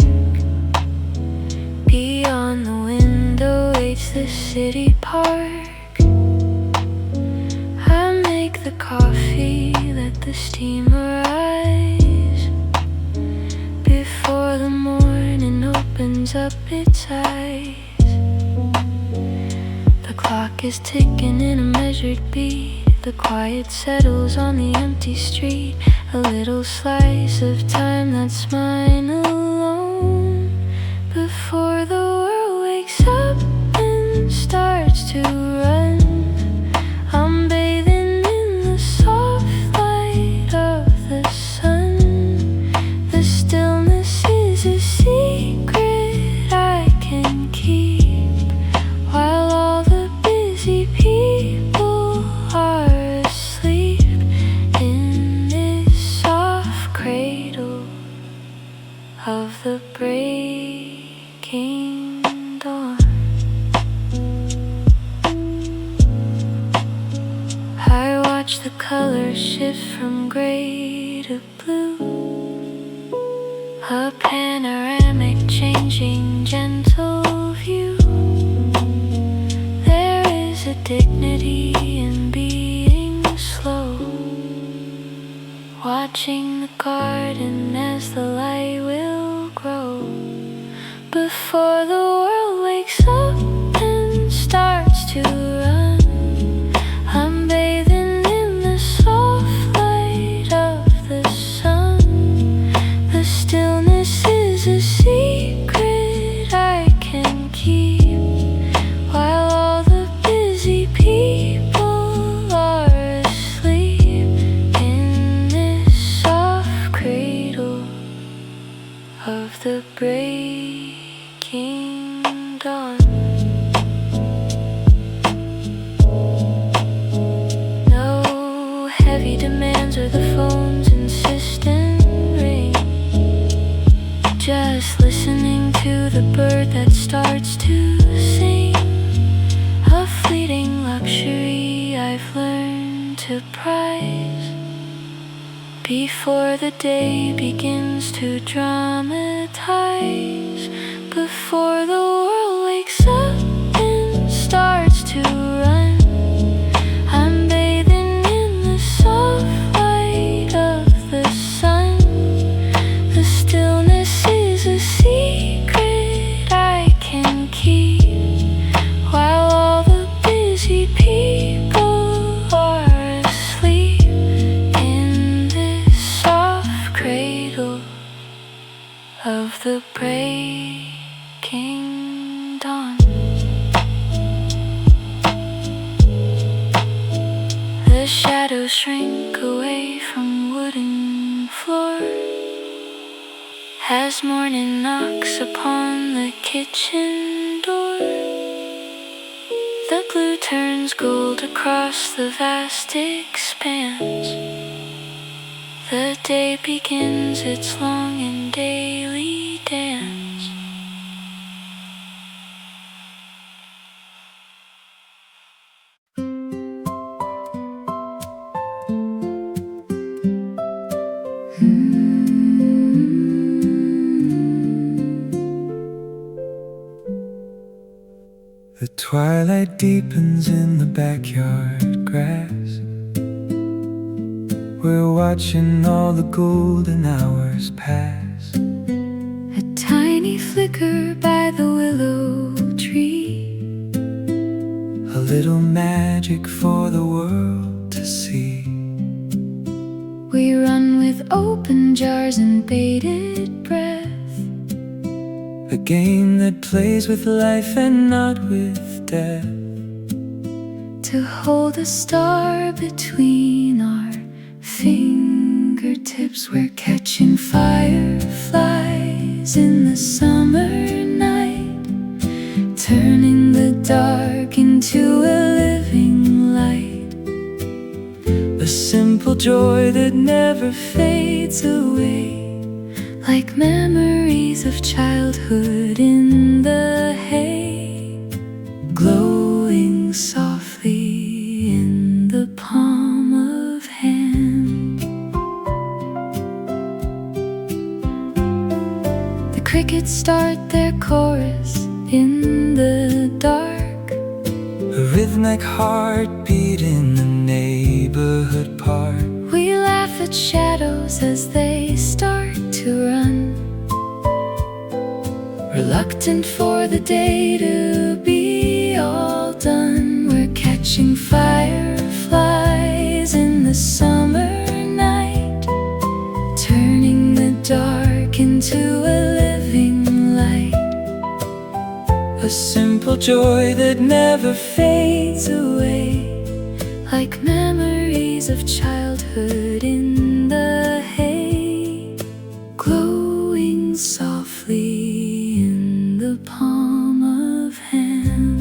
Beyond the window waits the city park. I make the coffee, let the steam arise before the morning opens up its eyes. The clock is ticking in a measured beat. The quiet settles on the empty street. A little slice of time that's mine alone before the world wakes up and starts to run. I'm bathing in the soft light of the sun. The stillness is a secret I can keep while all the busy people are asleep. of the breaking dawn. I watch the colors shift from gray to blue, a panoramic changing gentle view. There is a dignity in being slow, watching the garden as the light will grow. Before the world wakes up and starts to run, I'm bathing in the soft light of the sun. The stillness is a secret I can keep, while all the busy people are asleep in this soft cradle of the breaking dawn. No heavy demands or the phone's insistent ring, just listening to the bird that starts to sing. A fleeting luxury I've learned to prize before the day begins to dramatize. Before the world wakes up and starts to run, I'm bathing in the soft light of the sun. The stillness is a secret I can keep, while all the busy people are asleep in this soft cradle of the breaking dawn. The shadows shrink away from wooden floor as morning knocks upon the kitchen door. The blue turns gold across the vast expanse. The day begins its long and daily dance. The twilight deepens in the backyard grass. We're watching all the golden hours pass. A tiny flicker by the willow tree, A little magic for the world to see. we run with open jars and bated breath, A game that plays with life and not with death. to hold a star between our fingertips. We're catching fireflies in the summer night, turning the dark into a living light. A simple joy that never fades away, Like memories of childhood in the hay, glowing softly in the palm of hand. The crickets start their chorus in the dark, a rhythmic heartbeat in the neighborhood park. we laugh at shadows as they start to run, reluctant for the day to be all done. We're catching fireflies in the summer night, turning the dark into a living light. A simple joy that never fades away, Like memories of childhood in the hay, glowing softly in the palm of hand.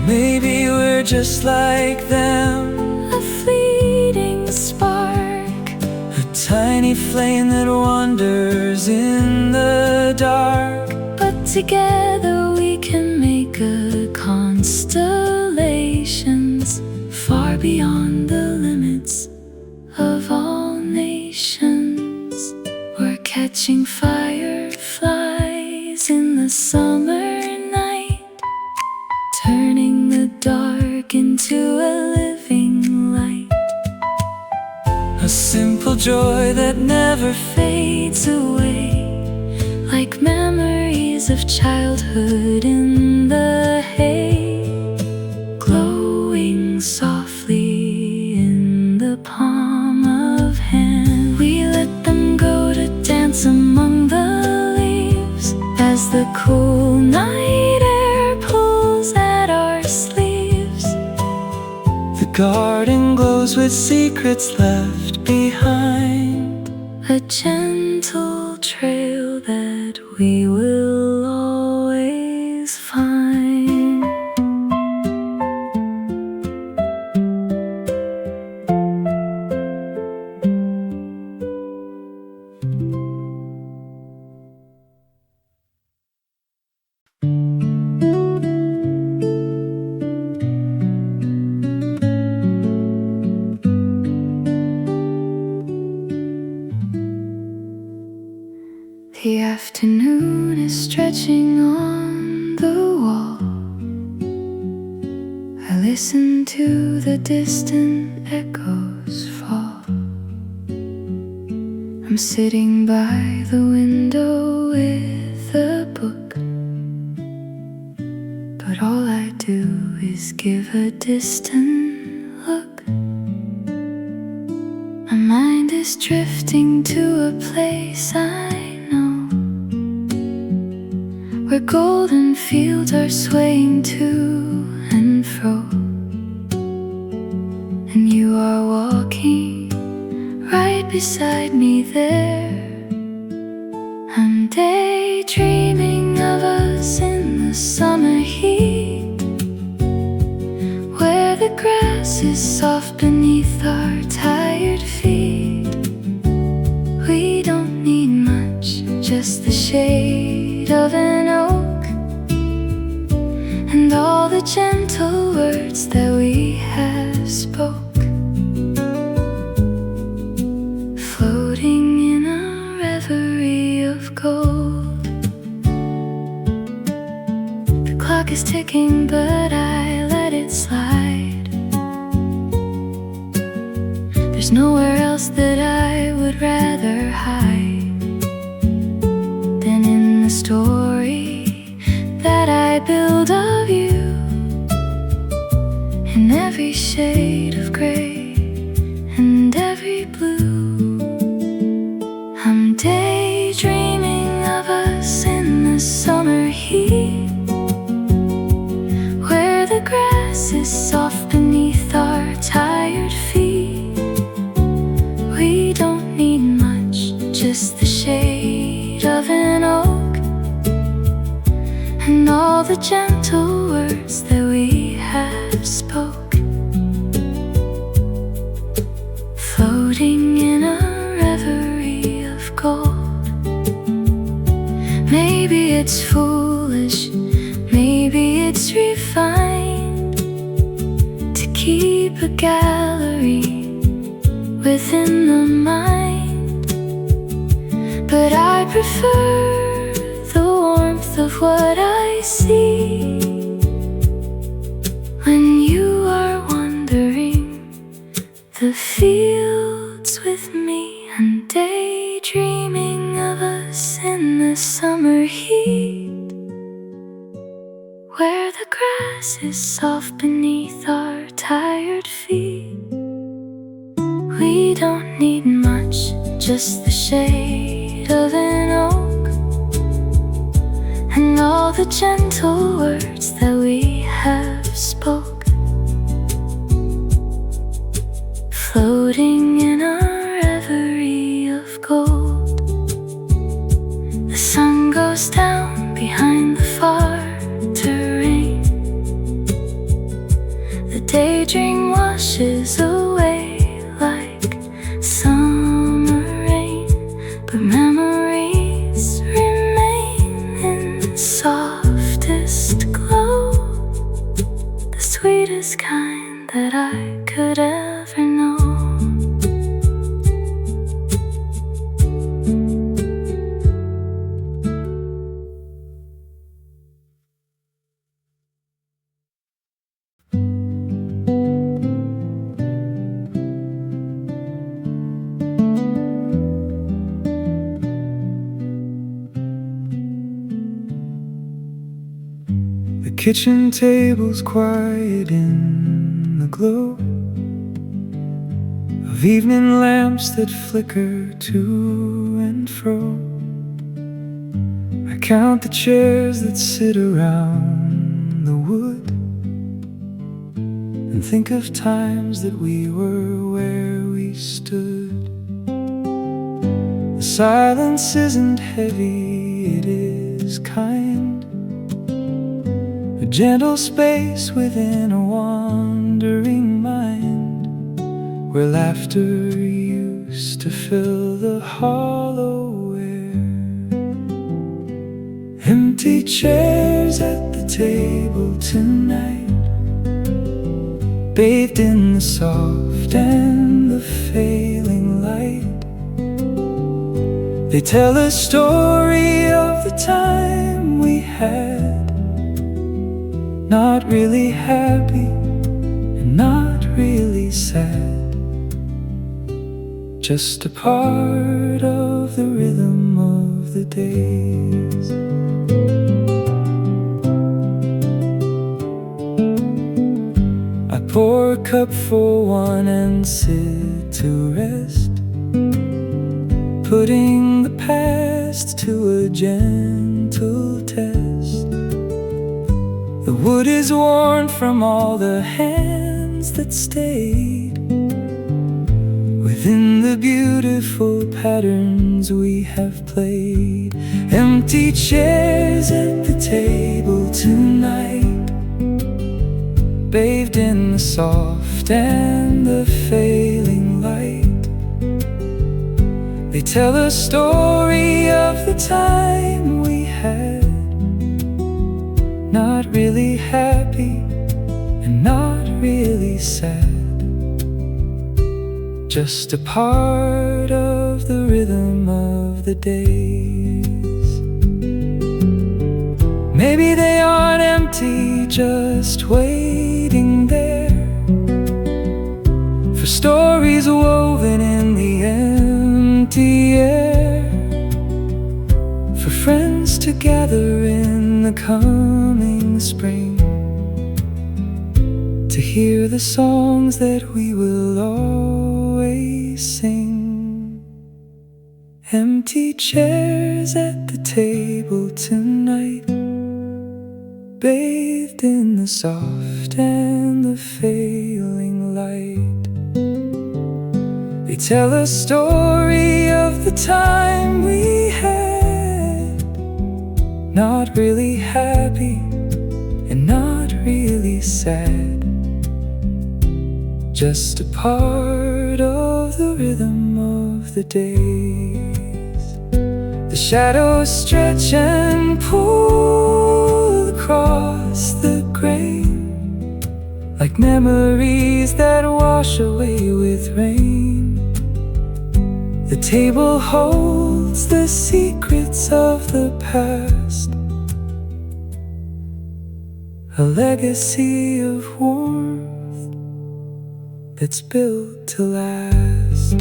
maybe we're just like them. A fleeting spark, A tiny flame that wanders in the dark. But together we can make a constellations far beyond the limits of all nations. We're catching fireflies in the summer night, turning the dark into a living light. A simple joy that never Fades away like memories of childhood in the hay, glowing softly in the palm of hand. We let them go to dance among the leaves as the cool night air pulls at our sleeves. The garden glows with secrets left behind, A gentle trail that we will always find. The afternoon is stretching on the wall. I listen to the distant echoes fall. I'm sitting by the window with a book, but all I do is give a distant look. My mind is drifting to a place I where golden fields are swaying to and fro, and you are walking right beside me there. I'm daydreaming of us in the summer heat, where the grass is soft beneath our tired feet. We don't need much, just the shade of an oak and all the gentle words that we have spoke, floating in a reverie of gold. The clock is ticking, but I let it slide. There's nowhere else that I would rather hide than in the story that I build of you, in every shade of gray and every blue. I'm daydreaming of us in the summer heat, where the grass is soft beneath our tired feet. We don't need much, just the shade of an oak and all the gentle words that we have spoke, floating in a reverie of gold. Maybe it's foolish, maybe it's refined to keep a gallery within the mind, but I prefer the warmth of what I see when you are wandering the fields with me. I'm daydreaming of us in the summer heat, where the grass is soft beneath our tired feet. We don't need much, just the shade of an oak and all the gentle words that we have spoke, floating in a reverie of gold. The sun goes down behind the far terrain. The daydream washes away like summer kitchen table's quiet in the glow of evening lamps that flicker to and fro. I count the chairs that sit around the wood and think of times that we were where we stood. The silence isn't heavy, it is kind, a gentle space within a wandering mind, where laughter used to fill the hollow air. Empty chairs at the table tonight, bathed in the soft and the failing light. They tell a story of the time we had, not really happy and not really sad, just a part of the rhythm of the days. I pour a cup for one and sit to rest, putting the past to a gentle test. The wood is worn from all the hands that stayed within the beautiful patterns we have played. Empty chairs at the table tonight, bathed in the soft and the failing light. They tell a story of the time we had, not really happy and not really sad, just a part of the rhythm of the days. Maybe they aren't empty, just waiting there for stories woven in the empty air, for friends to gather in the coming spring, to hear the songs that we will always sing. Empty chairs at the table tonight, bathed in the soft and the failing light. They tell a story of the time we had, not really happy and not really sad, just a part of the rhythm of the days. The shadows stretch and pull across the gray, like memories that wash away with rain. The table holds the secrets of the past, a legacy of warmth that's built to last.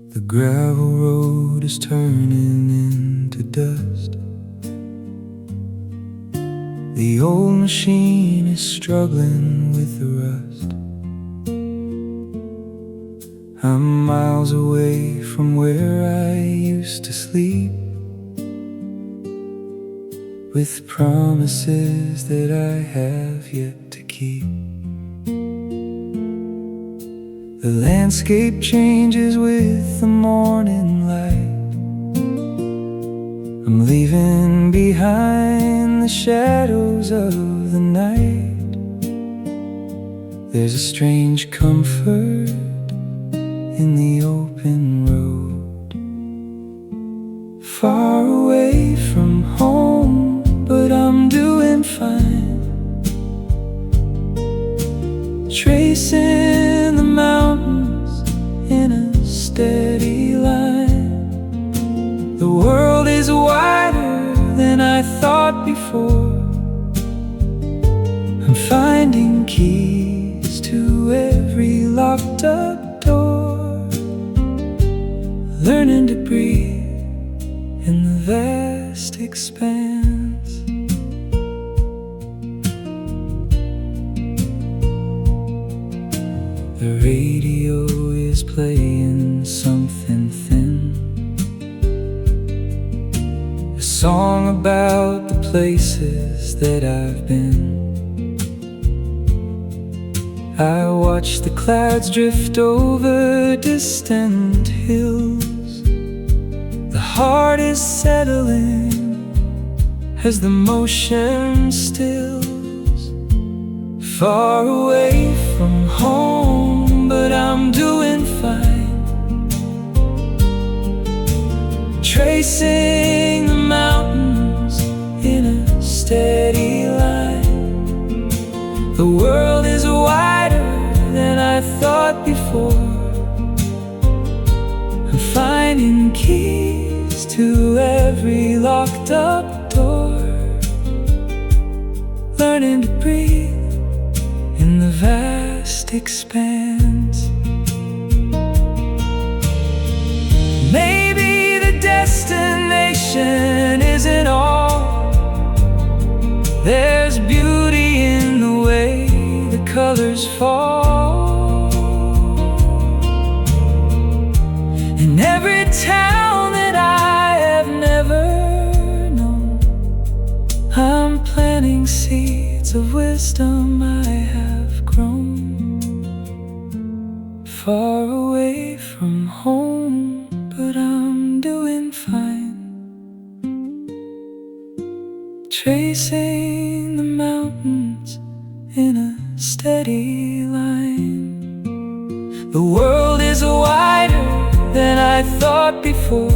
The gravel road is turning into dust. The old machine is struggling with the rust. I'm miles away from where I used to sleep, with promises that I have yet to keep. The landscape changes with the morning light. I'm leaving behind the shadows of the night. There's a strange comfort in the open road, far away from home, but I'm doing fine, tracing the mountains in a stare. I thought before. I'm finding keys to every locked up door, learning to breathe in the vast expanse. The radio is playing something thin, a song about the places that I've been. I watch the clouds drift over distant hills. The heart is settling as the motion stills. Far away from home, but I'm doing fine, tracing the mountains in a steady line. The world is wider than I thought before. I'm finding keys to every locked up door, learning to breathe in the vast expanse. Maybe the destination isn't all. There's beauty in the way the colors fall. In every town that I have never known, I'm planting seeds of wisdom I have grown. Far away from home, but I'm doing fine, tracing the mountains in a steady line. The world is wider than I thought before.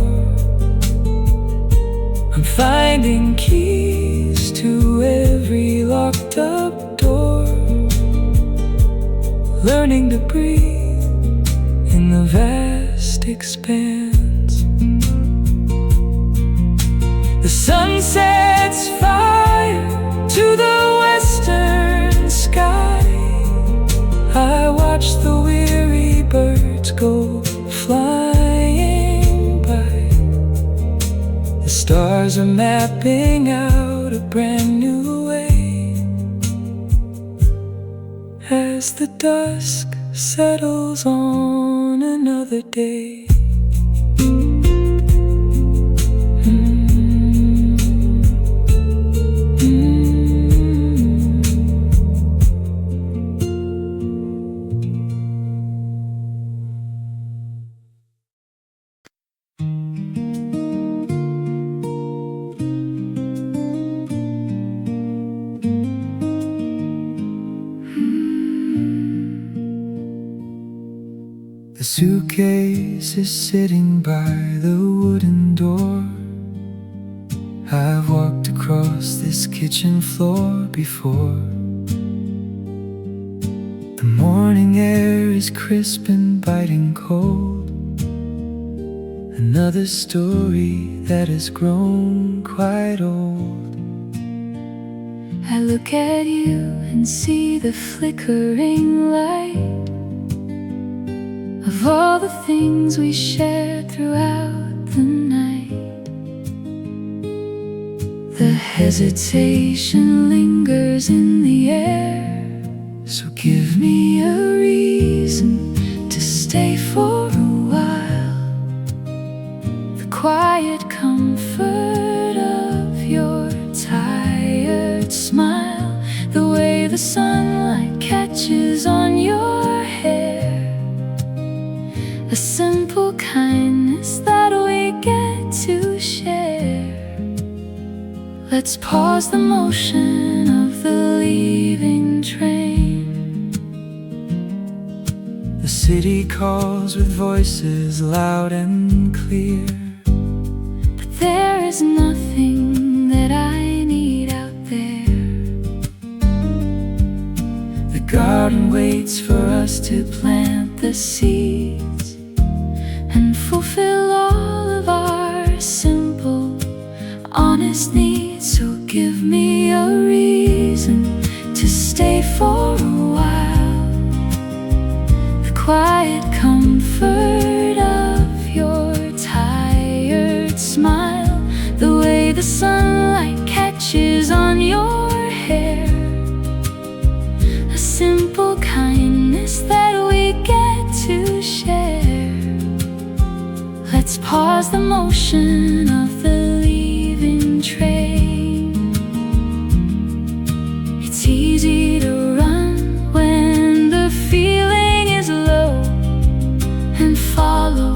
I'm finding keys to every locked up door, learning to breathe in the vast expanse. The sun sets fire to the western sky. I watch the weary birds go flying by. The stars are mapping out a brand new way as the dusk settles on another day. The suitcase is sitting by the wooden door. I've walked across this kitchen floor before. The morning air is crisp and biting cold. Another story that has grown quite old. I look at you and see the flickering light of all the things we shared throughout the night. The hesitation lingers in the air, So give me a reason to stay for a while. The quiet comfort of your tired smile, the way the sunlight catches on your hair, a simple kindness that we get to share. Let's pause the motion of the leaving train. The city calls with voices loud and clear, But there is nothing that I need out there. the garden waits for us to plant the seeds And fulfill all of our simple, honest needs. So give me a reason to stay for a while. The quiet comfort of your tired smile, the way the sunlight catches on your hair, a simple kindness that we get to share. Let's pause the motion of the leaving train. It's easy to run when the feeling is low, and follow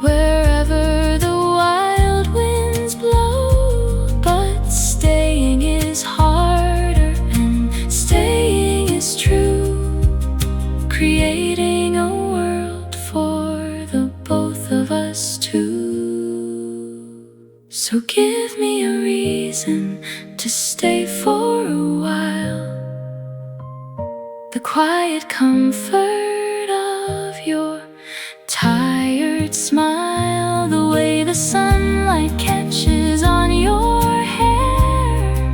wherever the wild winds blow. But staying is harder, and staying is true, creating a world for the both of us too. So give me a reason to stay for a while. The quiet comfort of your tired smile, the way the sunlight catches on your hair,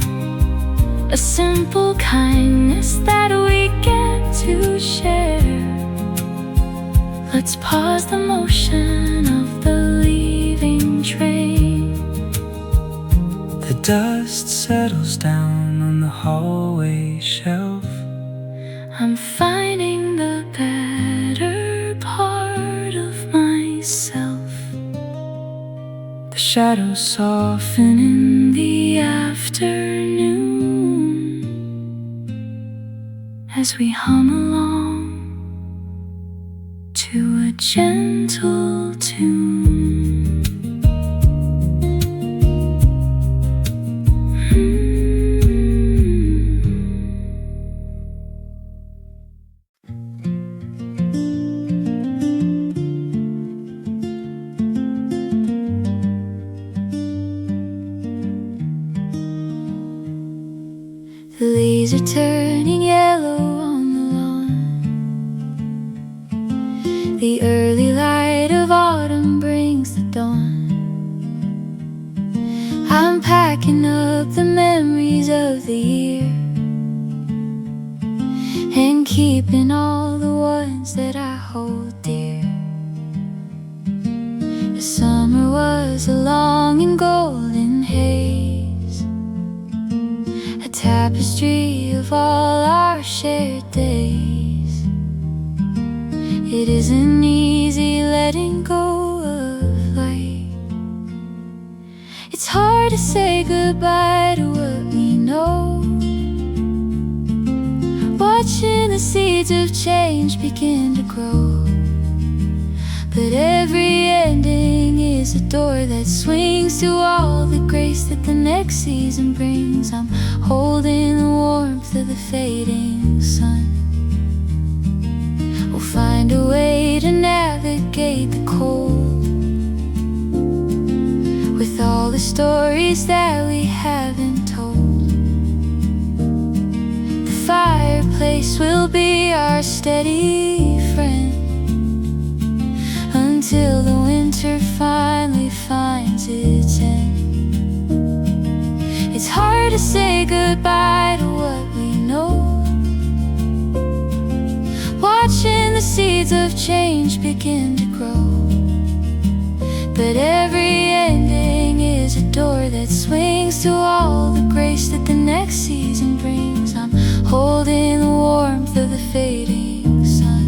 a simple kindness that we get to share. Let's pause the motion of the leaving train. The dust settles down on the hallway shelf. I'm finding the better part of myself. The shadows Soften in the afternoon as we hum along to a gentle tune. The leaves are turning yellow on the lawn. The early light of autumn brings the dawn. I'm packing up the memories of the year and keeping all the ones that I hold dear. The summer was a long and golden haze, a tapestry of all our shared days. It isn't easy letting go of light. It's hard to say goodbye to what we know, watching the seeds of change begin to grow. But every ending is a door that swings to all the grace that the next season brings. I'm holding the warmth of the fading sun. We'll find a way to navigate the cold, with all the stories that we haven't told. The fireplace will be our steady friend until the winter finally finds its end. It's hard to say goodbye to what we know, watching the seeds of change begin to grow. But every ending is a door that swings to all the grace that the next season brings. I'm holding the warmth of the fading sun.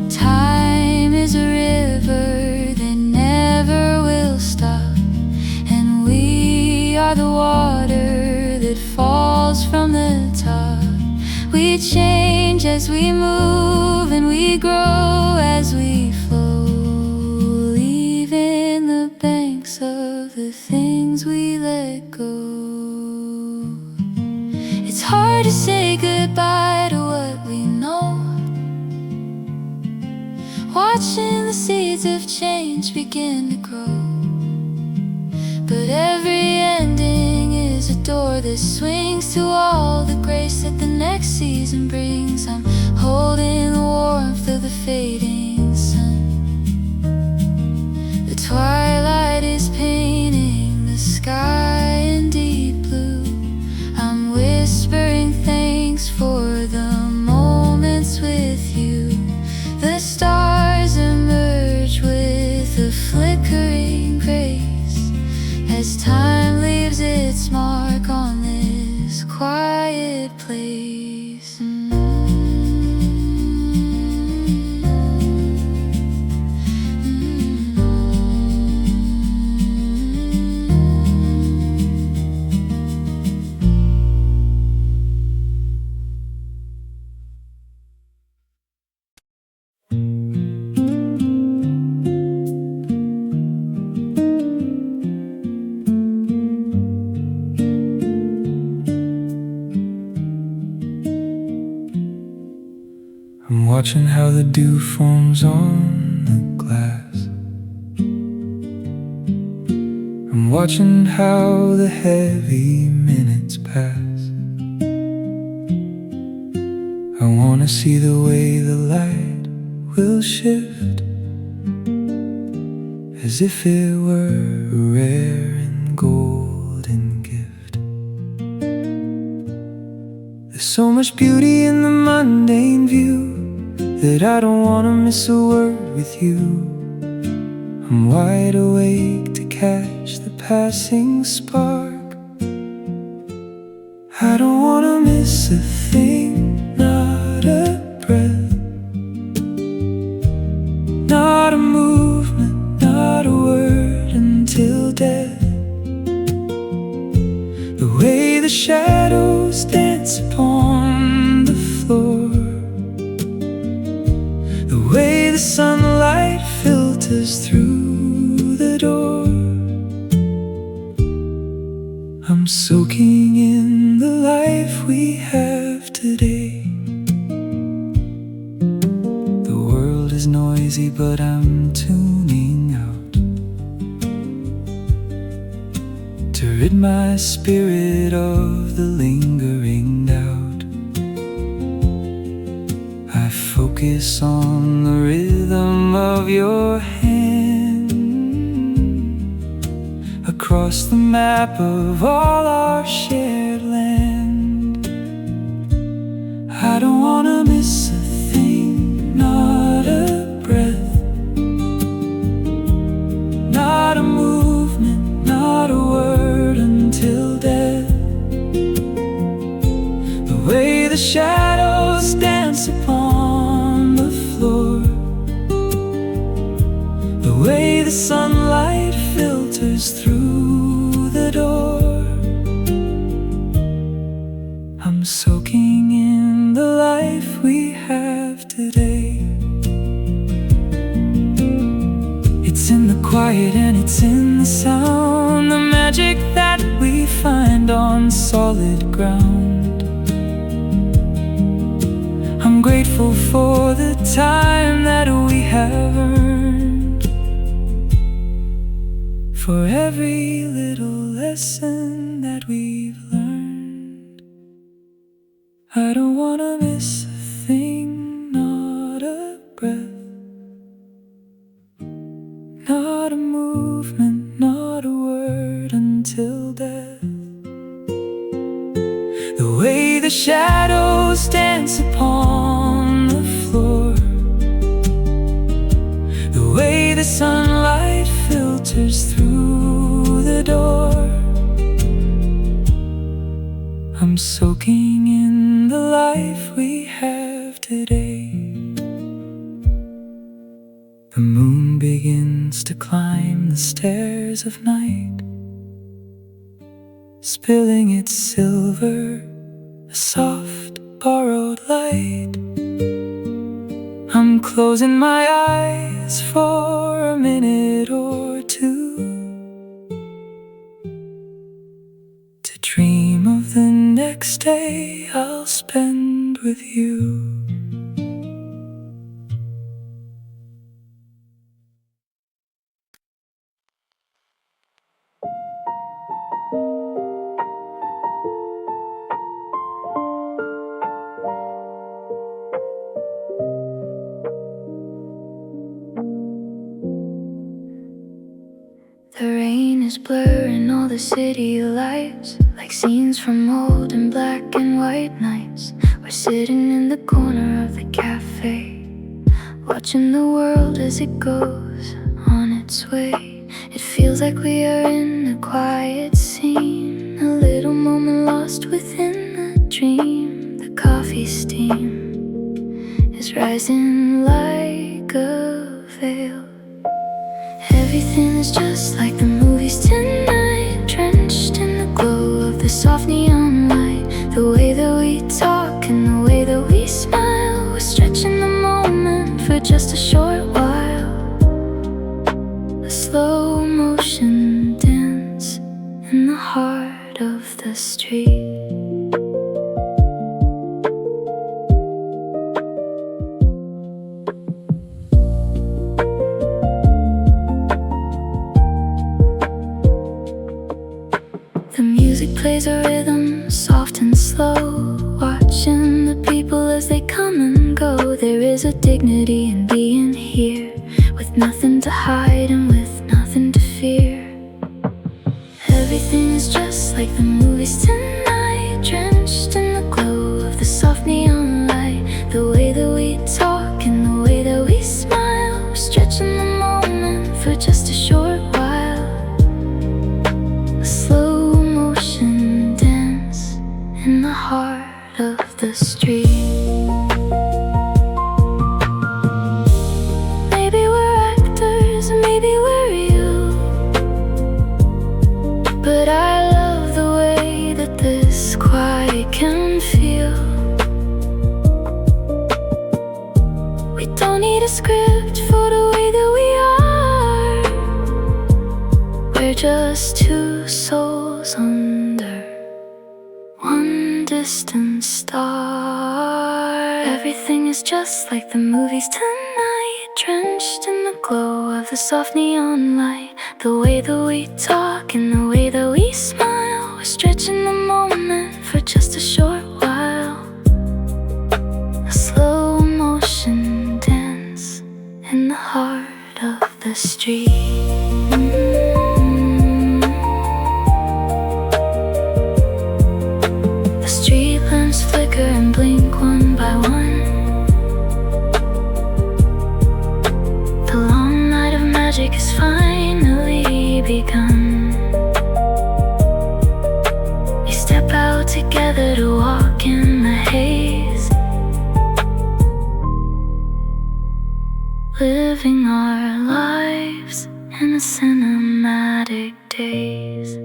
Time is a river that never will stop, and we are the water that falls from the top. We change as we move, and we grow as we flow, leaving the banks of the things we let go. It's hard to say goodbye to what we know, watching the seeds of change begin to grow. But every ending is a door that swings to all the grace that the next season brings. I'm holding the warmth of the fading sun. The twilight is painting the sky quiet place. I'm watching how the dew forms on the glass. I'm watching how the heavy minutes pass. I wanna see the way the light will shift, as if it were a rare and golden gift. There's so much beauty in the mundane view that I don't wanna miss a word with you. I'm wide awake to catch the passing spark. I don't wanna miss a thing, not a breath, not a movement, not a word until death. The way the shadows dance upon the floor, the way the sunlight filters through the door. I'm soaking in the life we have today. The world is noisy, but I'm tuning out to rid my spirit of the lingering doubt. I focus on the rhythm of your hand across the map of all our shared land. I don't wanna miss a thing, not a breath, not a movement, not a word until death. The way the shadows dance upon the floor, the way the sunlight filters through the door. I'm soaking in the life we have today. It's in the quiet and it's in the sound, the magic that we find on solid ground. I'm grateful for the time that we have earned, for every little lesson that we've learned. I don't wanna miss a thing, not a breath, not a movement, not a word until death. The way the shadows dance upon the floor, the way the sunlight filters through the door. I'm soaking in the life we have today. The moon begins to climb the stairs of night, spilling its silver, a soft borrowed light. I'm closing my eyes for a minute or two to dream of the next day I'll spend with you. The rain is blurring all the city lights, like scenes from old and black and white nights. We're sitting in the corner of the cafe, watching the world as it goes on its way. It feels like we are in a quiet scene, a little moment lost within the dream. rising like a veil. Everything is just like the movies tonight, drenched in the glow of the soft neon light. The way that we talk and the way that we smile, we're stretching the moment for just a short while. A slow motion dance in the heart of the street. The music plays a rhythm, soft and slow, watching the people as they come and go. There is a dignity in being here, with nothing to hide and with nothing to fear. Everything is just like the movies tonight, drenched in the glow of the soft neon light. The way that we talk and the way that we smile, we're stretching the moment for just a short while. A slow motion dance in the heart of the street. Maybe we're actors, maybe we're real, but I love the way that this quiet can feel. We don't need a script for the way that we are. We're just two souls under one distant star. Everything is just like the movies tonight, drenched in the glow of the soft neon light. The way that we talk and the way that we smile, we're stretching the moment for just a short while. A slow motion dance in the heart of the street. The street lamps flicker and blink one by one. The long night of magic has finally begun. We step out together to walk in the haze, living our lives in a cinematic daze.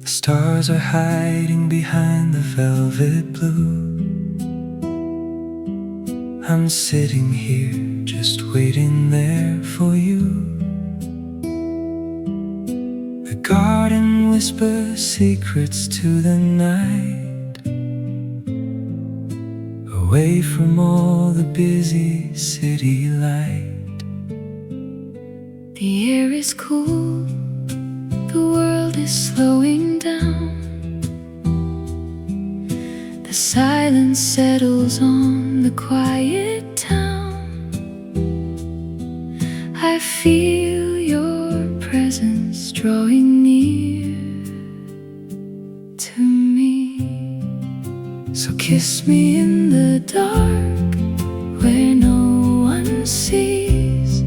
The stars are hiding behind the velvet blue. I'm sitting here just waiting there for you. The garden whispers secrets to the night, away from all the busy city light. The air is cool, the world is slowing down. The silence settles on the quiet town. I feel your presence drawing near to me. So kiss me in the dark where no one sees,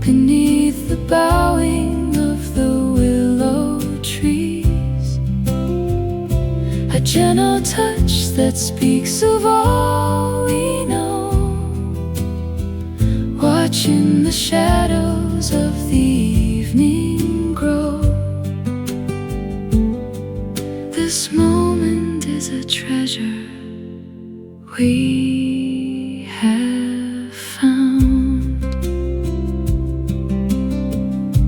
beneath the bowing of the willow trees. A gentle touch that speaks of all we know, watching the shadows of the evening grow. This moment is a treasure we have found.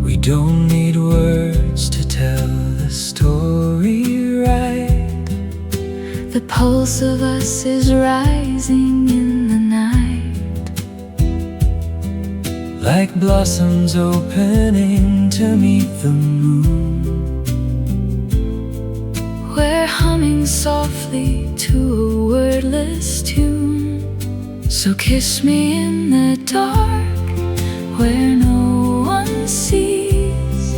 We don't need words to tell the story right. The pulse of us is rising in the night, like blossoms opening to meet the moon. we're humming softly to a wordless tune. So kiss me in the dark where no seas,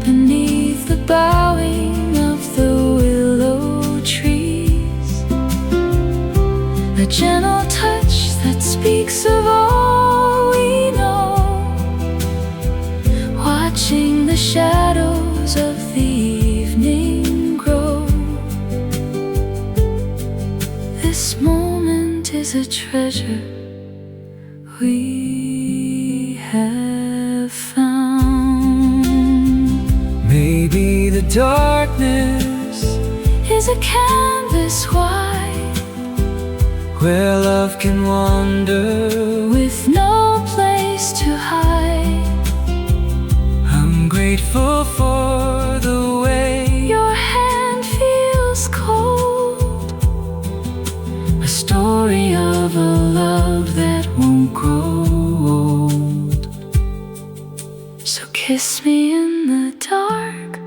beneath the bowing of the willow trees. A gentle touch that speaks of all we know, watching the shadows of the evening grow. This moment is a treasure we have found. Maybe the darkness is a canvas wide, where love can wander with no place to hide. I'm grateful for the way your hand feels cold, a story of a love that won't grow old. So kiss me in the dark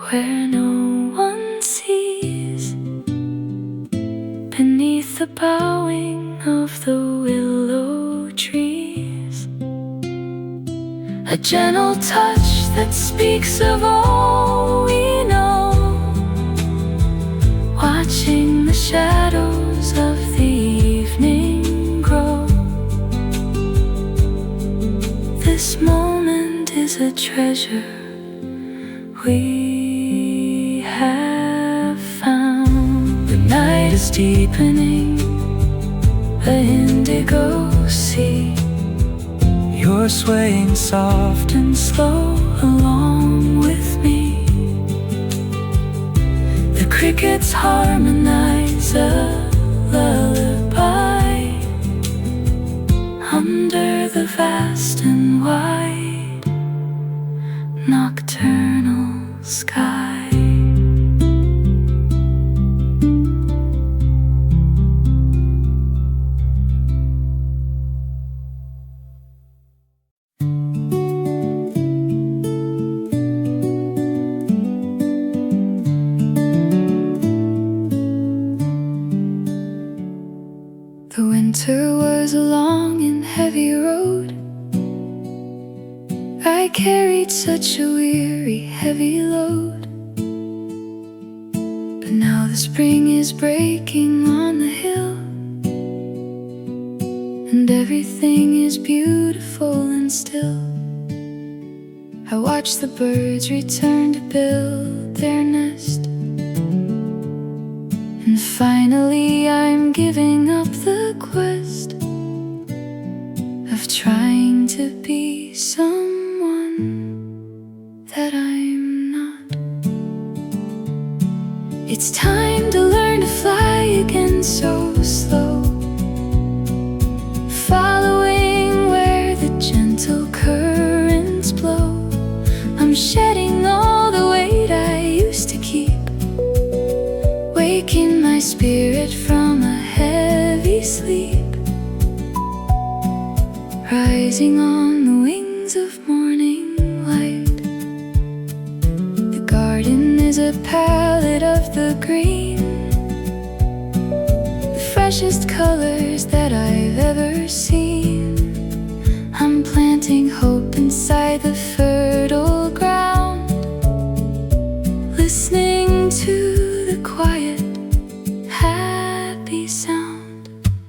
where no one sees, beneath the bowing of the willow trees. A gentle touch that speaks of all we know, watching the shadows of the evening grow. This moment is a treasure we have found. The night is Deepening the indigo sea, you're swaying soft and slow along with me. The crickets harmonize a lullaby under the vast and wide nocturnal sky. The winter was a long and heavy road. I carried such a weary, heavy load. But now the spring is breaking on the hill, and everything is beautiful and still. I watch the birds return to build their nest, and finally I'm giving up the quest of trying to be someone that I'm not. It's time to learn to fly again, so slow, following where the gentle currents blow. I'm shedding all the weight I used to keep, waking my spirit from a heavy sleep, rising on the wings of morning light. The garden is a palette of the green, the freshest colors that I've ever seen. I'm planting hope inside the fertile ground, listening to the quiet, happy sound.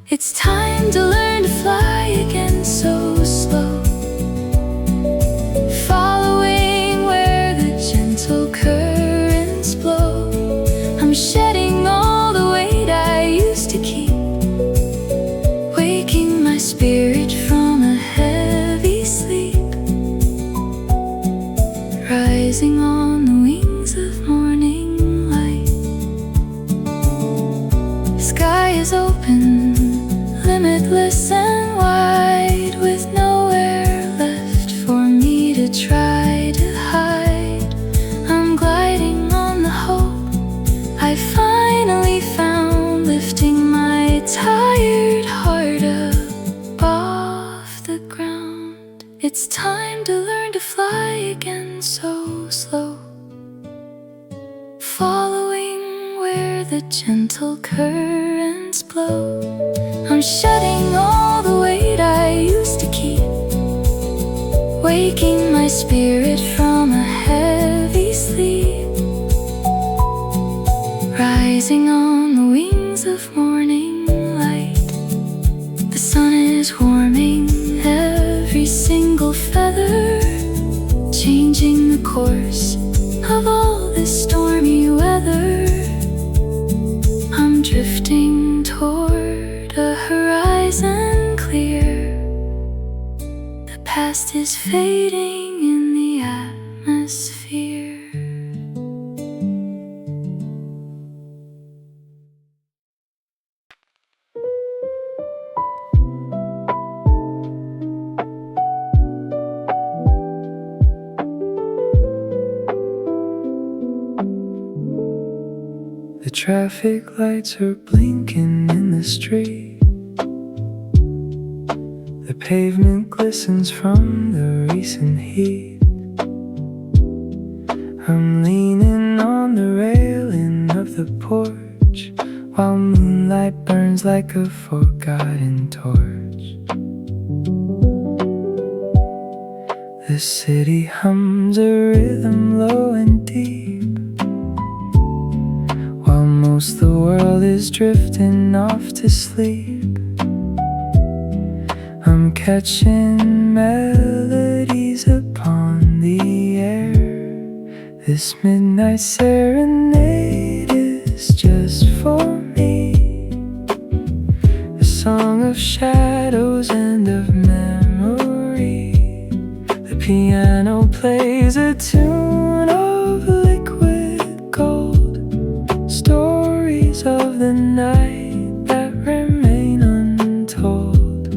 It's time to learn to fly again, so slow, following where the gentle currents blow. I'm shedding all the weight I used to keep, waking my spirit from a heavy sleep, rising on the wings of morning light. The sky is open, limitless and wide, with nowhere left for me to try to hide. I'm gliding on the hope I finally found, lifting my tired heart up off the ground. It's time to learn to fly again, so slow, following where the gentle currents blow. I'm shedding all the weight I used to keep, waking my spirit from a heavy sleep, rising on the wings of morning light. The sun is warming every single feather, changing the course of all this stormy weather. I'm drifting toward a horizon clear. The past is fading in the atmosphere. The traffic lights are blinking in the street. The pavement glistens from the recent heat. I'm leaning on the railing of the porch while moonlight burns like a forgotten torch. The city hums a rhythm low and deep, while most the world is drifting off to sleep. I'm catching melodies upon the air. This midnight serenade is just for me, a song of shadows and of memory. The piano plays a tune of liquid gold, stories of the night that remain untold,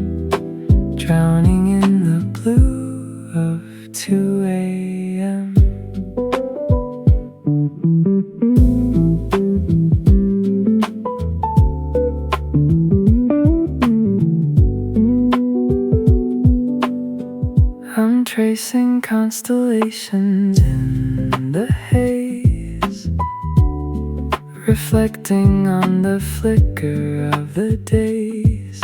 drowning in the blue of 2 a.m. I'm tracing constellations in the haze, reflecting on the flicker of the days.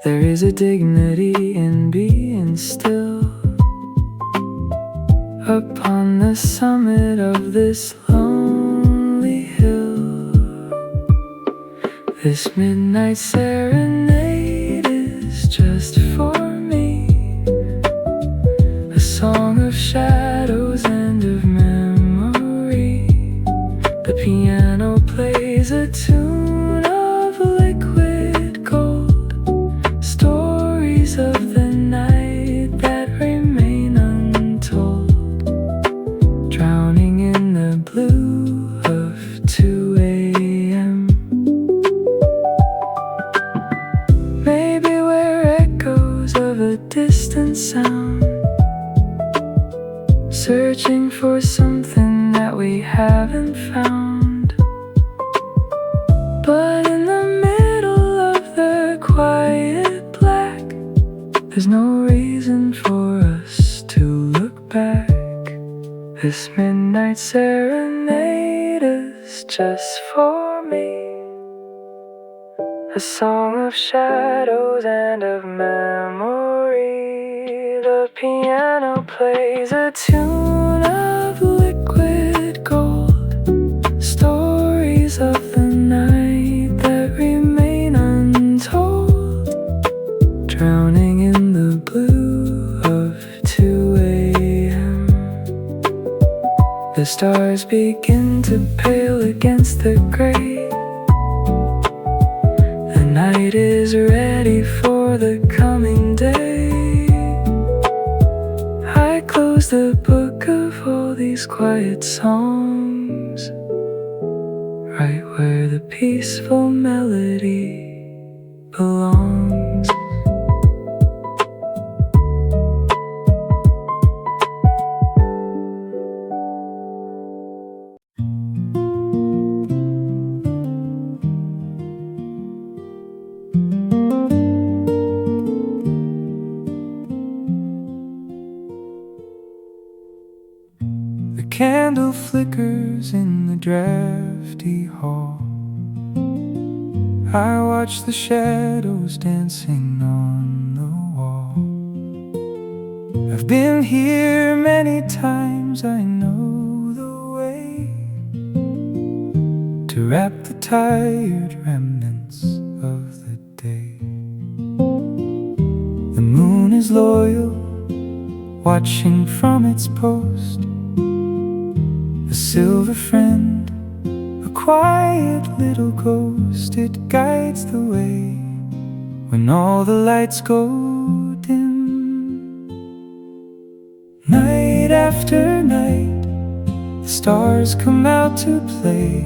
There is a dignity in being still upon the summit of this lonely hill. This midnight serenade is just for me, a song of shadows and of memory. The piano plays a tune of liquid gold, stories of the night that remain untold, drowning in the blue of 2 a.m. Maybe we're echoes of a distant sound, searching for something that we haven't found. But in the middle of the quiet black, there's no reason for us to look back. This midnight serenade is just for me, a song of shadows and of memory. The piano plays a tune of liquid gold, stories of the night that remain untold, drowning in the blue of 2 a.m. The stars begin to pale against the gray. The night is ready for the coming day. I close the book of all these quiet songs, right where the peaceful melody belongs. The candle flickers in the drafty hall. I watch the shadows dancing on the wall. been here many times, I know the way to wrap the tired remnants of the day. The moon is loyal, watching from its post, a silver friend, a quiet little ghost. It guides the way when all the lights go dim. Night after night, the stars come out to play,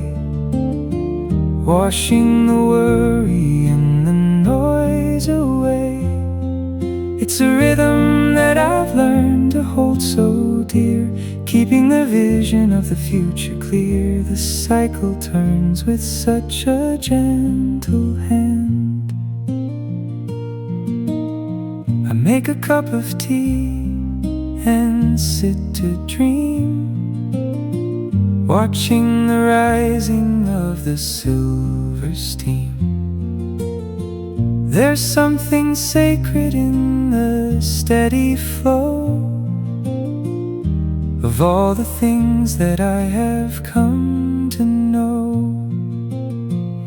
washing the worry and the noise away. It's a rhythm that I've learned to hold so dear, keeping the vision of the future clear. The cycle turns with such a gentle hand. I make a cup of tea and sit to dream, watching the rising of the silver steam. There's something sacred in the steady flow of all the things that I have come to know.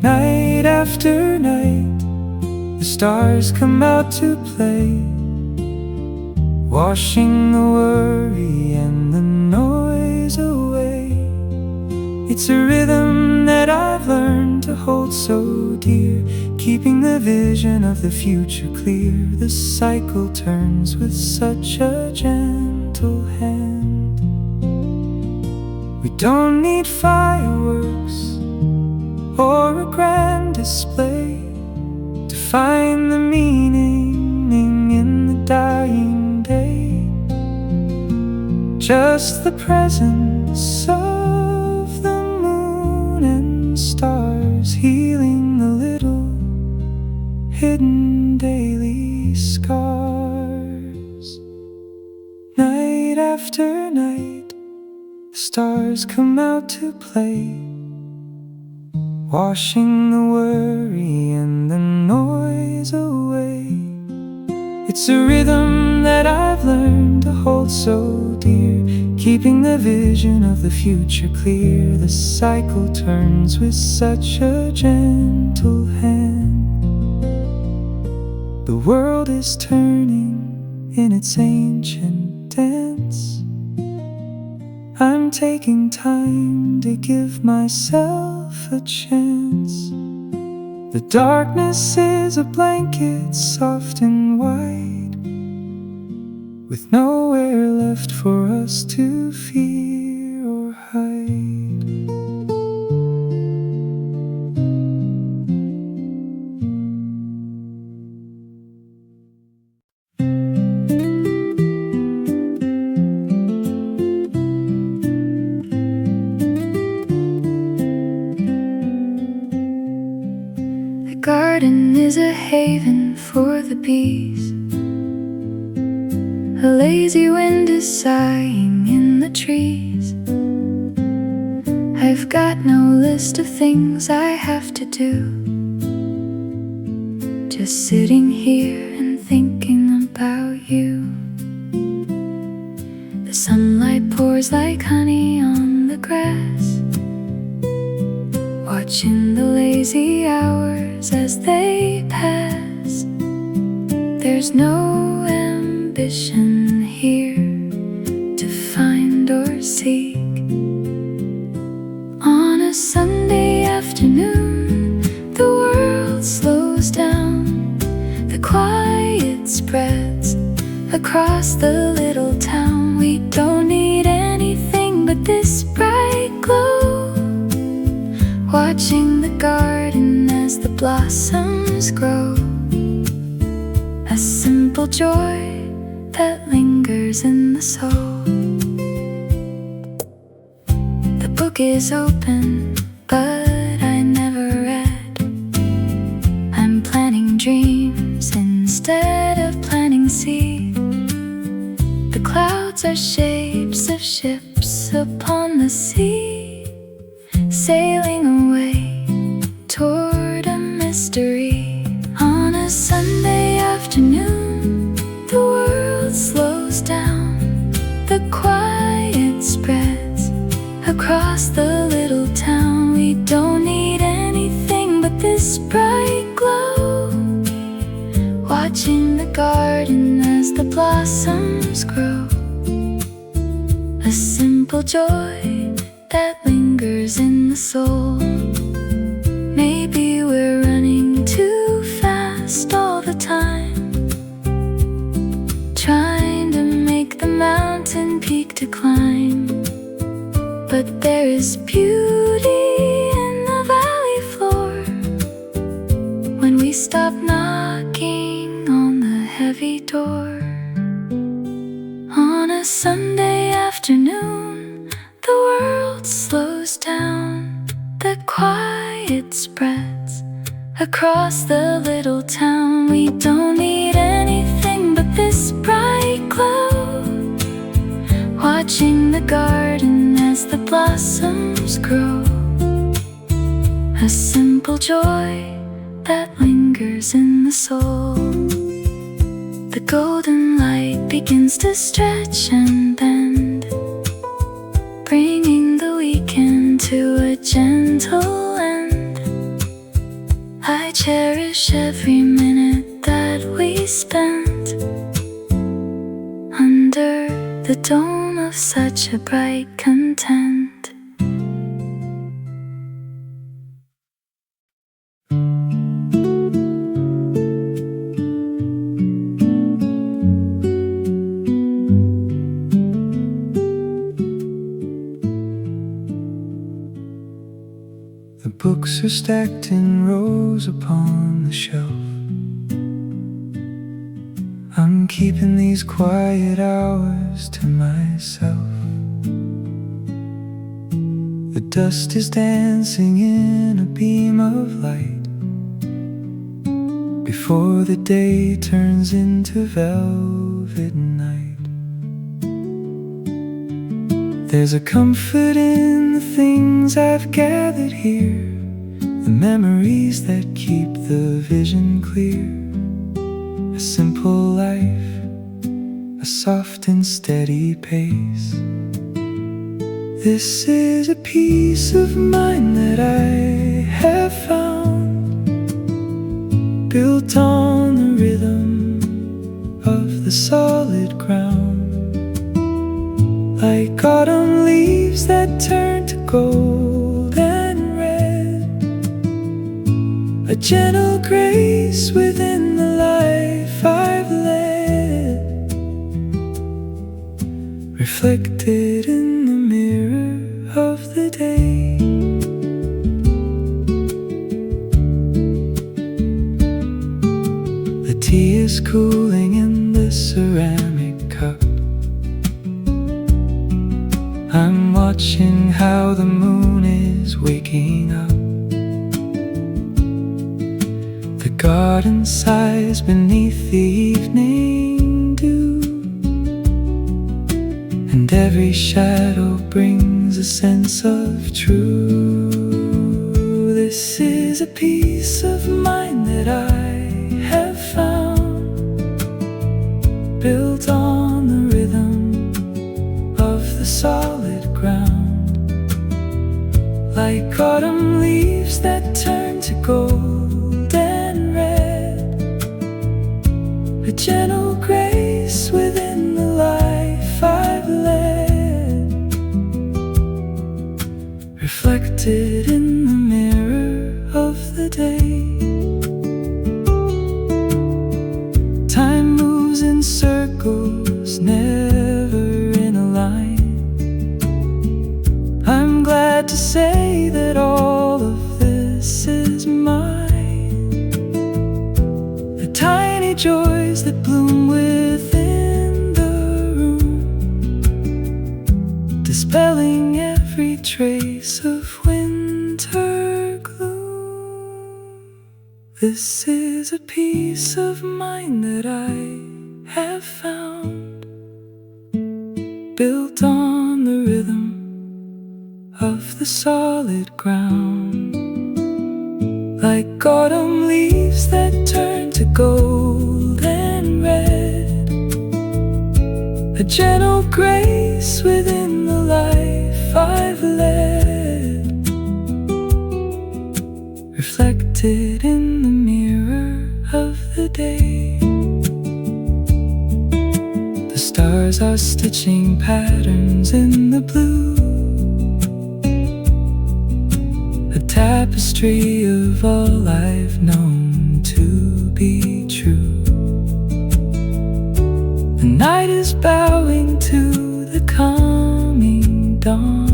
Night after night, the stars come out to play, washing the worry and the noise away. It's a rhythm that I've learned to hold so dear, keeping the vision of the future clear. The cycle turns with such a gentle hand. We don't need fireworks or a grand display to find the meaning in the dying day. Just the presence of the moon and stars, healing the little hidden daily scars. Night after night, the stars come out to play, washing the worry and the noise away. It's a rhythm that I've learned to hold so dear, keeping the vision of the future clear. The cycle turns with such a gentle hand. The world is turning in its ancient dance. I'm taking time to give myself a chance. The darkness is a blanket, soft and wide, with nowhere left for us to fear or hide. The garden is a haven for the bees. A lazy wind is sighing in the trees. I've got no list of things I have to do, just sitting here and thinking about you. The sunlight pours like honey on the grass, watching the lazy hours as they pass. There's no ambition here to find or seek. On a Sunday afternoon, the world slows down. The quiet spreads across the little town. We don't need anything but this bright glow, watching the garden as the blossoms grow. A simple joy that lingers in the soul. The book is open, but I never read. I'm planting dreams instead of planting seed. The clouds are shapes of ships upon the sea, sailing away toward a mystery. On a Sunday afternoon, the world slows down. watching the garden as the blossoms grow. A simple joy that lingers in the soul. Maybe we're running too fast all the time, trying to make the mountain peak to climb. But there is beauty in the valley floor when we stop knocking on the heavy door. On a Sunday afternoon, the world slows down. The quiet spreads across the little town. We don't need anything but this bright glow, watching the garden as the blossoms grow. A simple joy that lingers in the soul. The golden light begins to stretch and bend, bringing the weekend to a gentle end. I cherish every minute that we spent under the dome of such a bright content. The books are stacked in rows upon the shelf. I'm keeping these quiet hours to myself. The dust is dancing in a beam of light before the day turns into velvet night. There's a comfort in the things I've gathered here, the memories that keep the vision clear. A simple life, a soft and steady pace. This is a peace of mind that I have found, built on the rhythm of the solid ground. Like autumn leaves that turn to gold and red, a gentle grace within the life I've led, reflected in the mirror of the day. The tea is cooling in the ceramic cup. I'm watching how the moon is waking up. The garden sighs beneath the evening dew, and every shadow brings a sense of truth. This is a peace of mind that I have found, built on the rhythm of the solid ground. Like autumn leaves that turn to gold and red, a gentle grace within the life I've led, reflected in the mirror of the day. Time moves in circles, never in a line. I'm glad to say that all of this is mine. The tiny joys that bloom within the room, dispelling every trace of winter gloom. This is a peace of mind that I have found, built on the rhythm of the solid ground. Like autumn leaves that turn to gold and red, a gentle grace within the life I've led, reflected in the mirror of the day. stars are stitching patterns in the blue, a tapestry of all I've known to be true. The night is bowing to the coming dawn,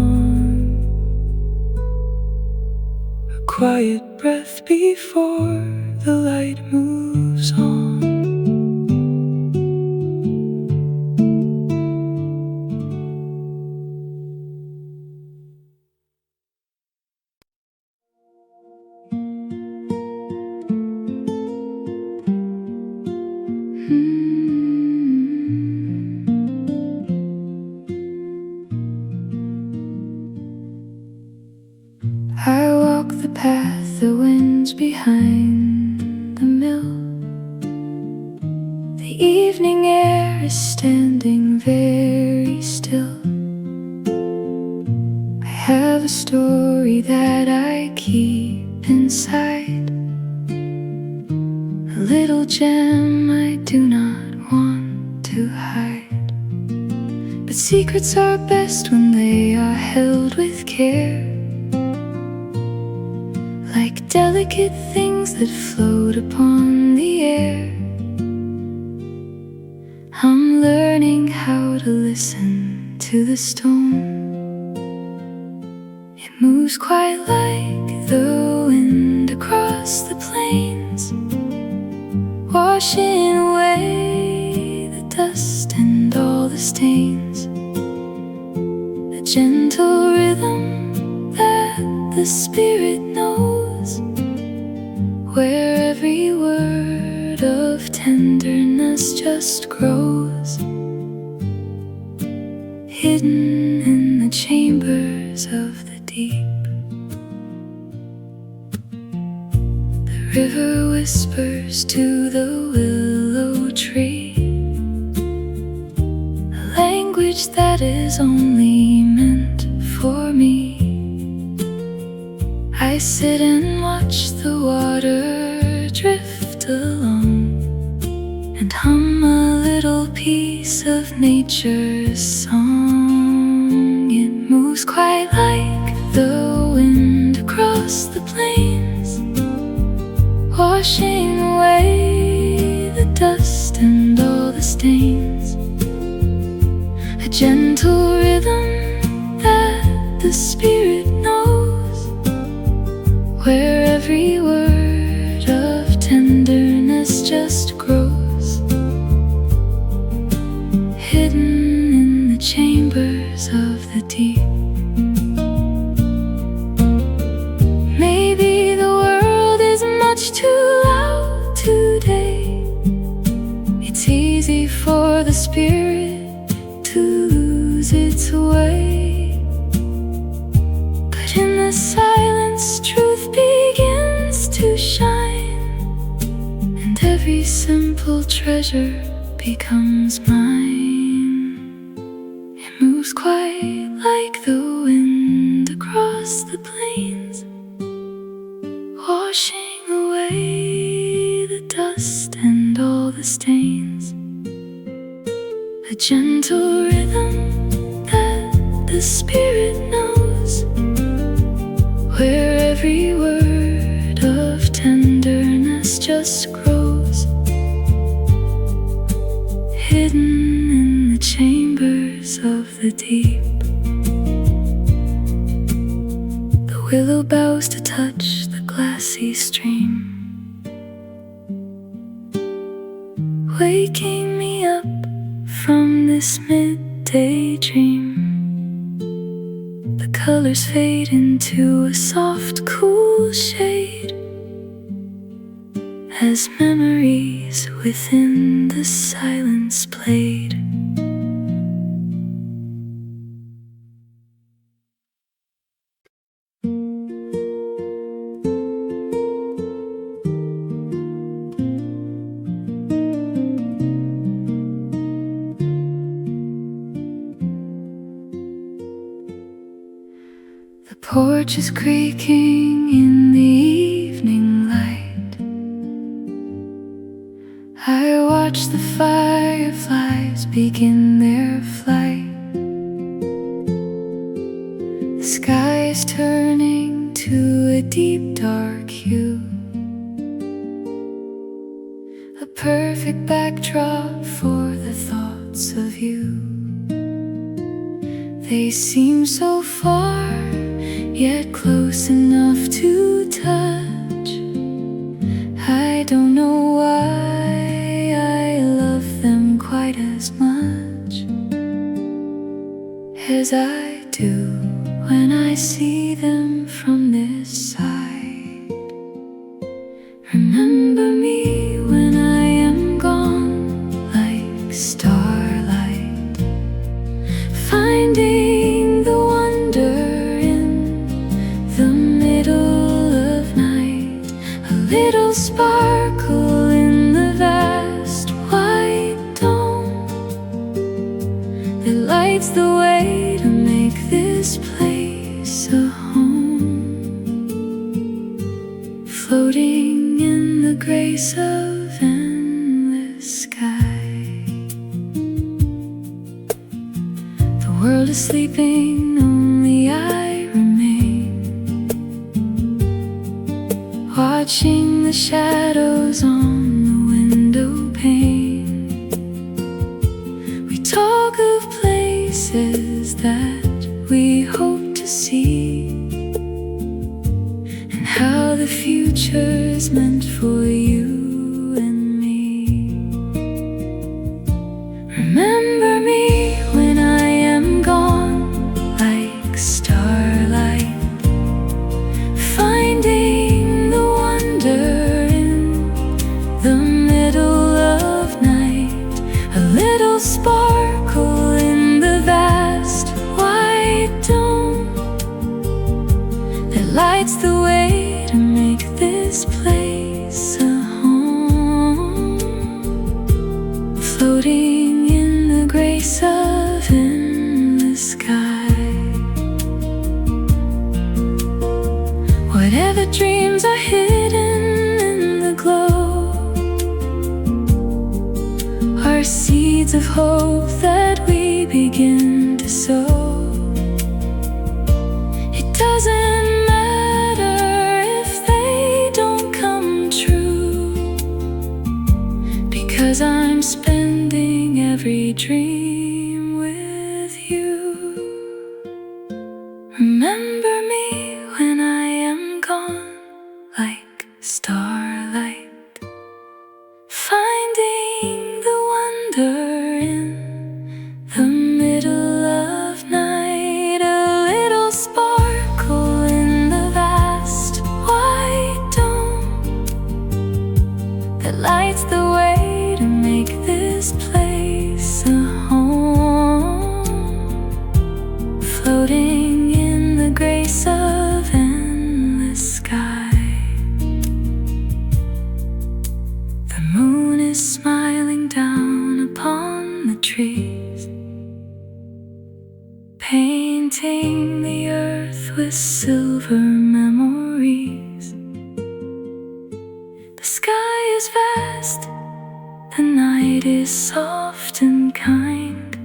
a quiet breath before the light moves on. I walk the path, the wind's behind the mill. The evening air is standing very still. I have a story that I keep inside, a little gem I do not want to hide. But secrets are best when they are held with care, like delicate things that float upon the air. I'm learning how to listen to the stone. It moves quite like the wind across the plains, washing away the dust and all the stains. A gentle rhythm that the spirit knows, where every word of tenderness just grows, hidden in the chambers of the deep. The river whispers to the willow tree, a language that is only meant for me. I sit and watch the water drift along, and hum a little piece of nature's song. It moves quite like the wind across the plains, washing away the dust and all the stains. A gentle rhythm that the spirit knows, where every word of tenderness just grows, hidden in the chambers of the deep. Maybe the world is much too loud today. It's easy for the spirit to lose its way, but in the silence truth begins to shine, and every simple treasure becomes mine. It moves quite like the wind across the plains, washing away the dust and all the stains. A gentle rhythm that the spirit knows, where every word of tenderness just grows, hidden in the chambers of the deep. The willow bows to touch the glassy stream, waking me up from this midday dream. The colors fade into a soft, cool shade, as memories within the silence played. The porch is creaking in the evening light. I watch watch the fireflies begin their flight. The sky is turning to a deep dark hue, a perfect backdrop for the thoughts of you. They seem so far, yet close enough to touch. I don't know why I love them quite as much as I do when I see them from this side. Remember me when I am gone, like starlight, finding the wonder in the middle of night. A little sparkle in the vast white dome that lights the way to make this place a home, floating in the grace of endless sky. The world is sleeping, only I remain, watching the shadows on the window pane. We talk of places that we hope to see, and how the future's meant for you and me. Remember me when I am gone, like starlight, finding the wonder in the middle of night. A little sparkle in the vast white dome that lights the way to make this place a home, floating in the grace of endless sky. Whatever dreams are hidden in the glow are seeds of hope that we begin to sow. It doesn't matter if they don't come true, because I'm spending every dream with you. Remember me when I am gone, like starlight, finding the wonder in the middle of night. A little sparkle in the vast white dome that lights the way to make this place a home, floating in the grace of endless sky. The moon is smiling down upon the trees, painting the earth with silver memories. The sky is vast, the night is soft and kind,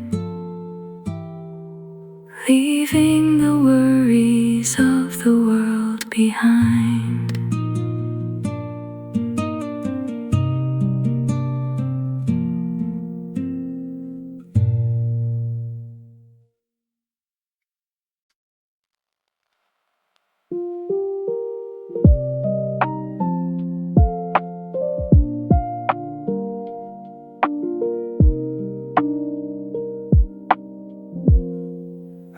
leaving the worries of the world behind.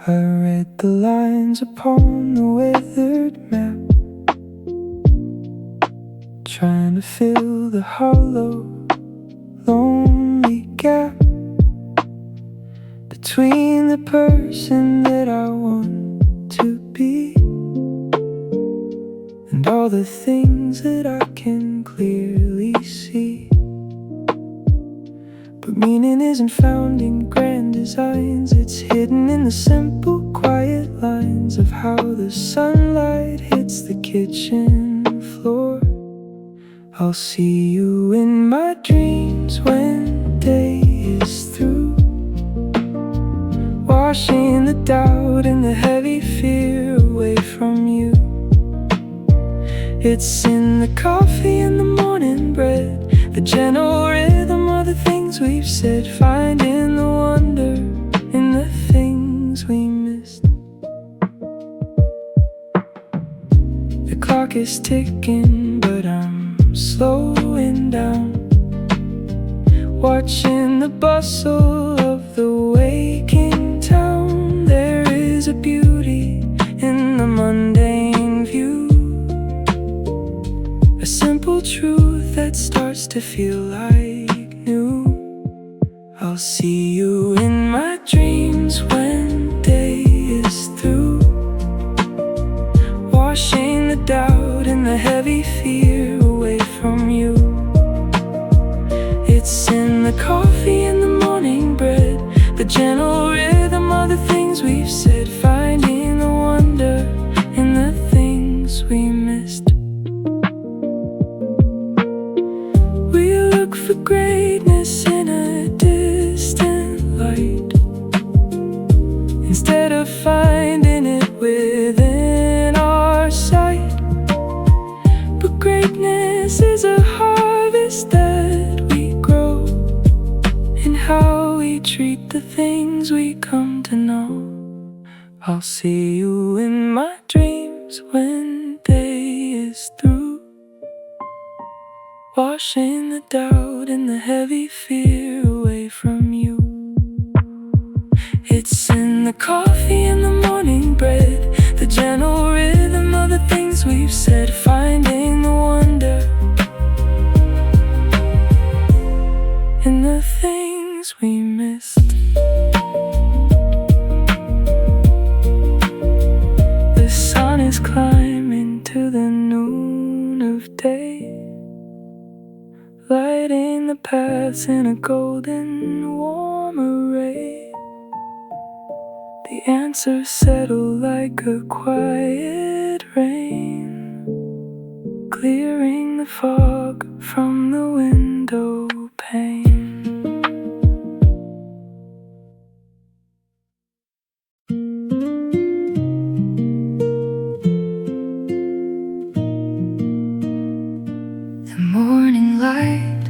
I read the lines upon the weathered map, trying to fill the hollow, lonely gap between the person that I want to be and all the things that I can clearly see. But meaning isn't found in grand designs, it's hidden in the simple, quiet lines of how the sunlight hits the kitchen floor. I'll see you in my dreams when doubt and the heavy fear away from you. It's in the coffee and the morning bread, the gentle rhythm of the things we've said, finding the wonder in the things we missed. The clock is ticking, but I'm slowing down, watching the bustle of the waking town. There is a beauty in the mundane view, a simple truth that starts to feel like new. I'll see you in my dreams when day is through, washing the doubt and the heavy fear away from you. It's in the coffee and the morning bread, the gentle rhythm of the things we've said, finding the wonder in the things we missed. We look for greatness in a distant light, instead of finding it within our sight. But greatness is a harvest that we grow in how we treat the things we come to know. I'll see you in my dreams when day is through, washing the doubt and the heavy fear away from you. It's in the coffee and the morning bread, the gentle rhythm of the things we've said, finding the wonder in the things we missed. The sun is climbing to the noon of day, lighting the paths in a golden warm array. The answers settle like a quiet rain, clearing the fog from the window pane. The morning light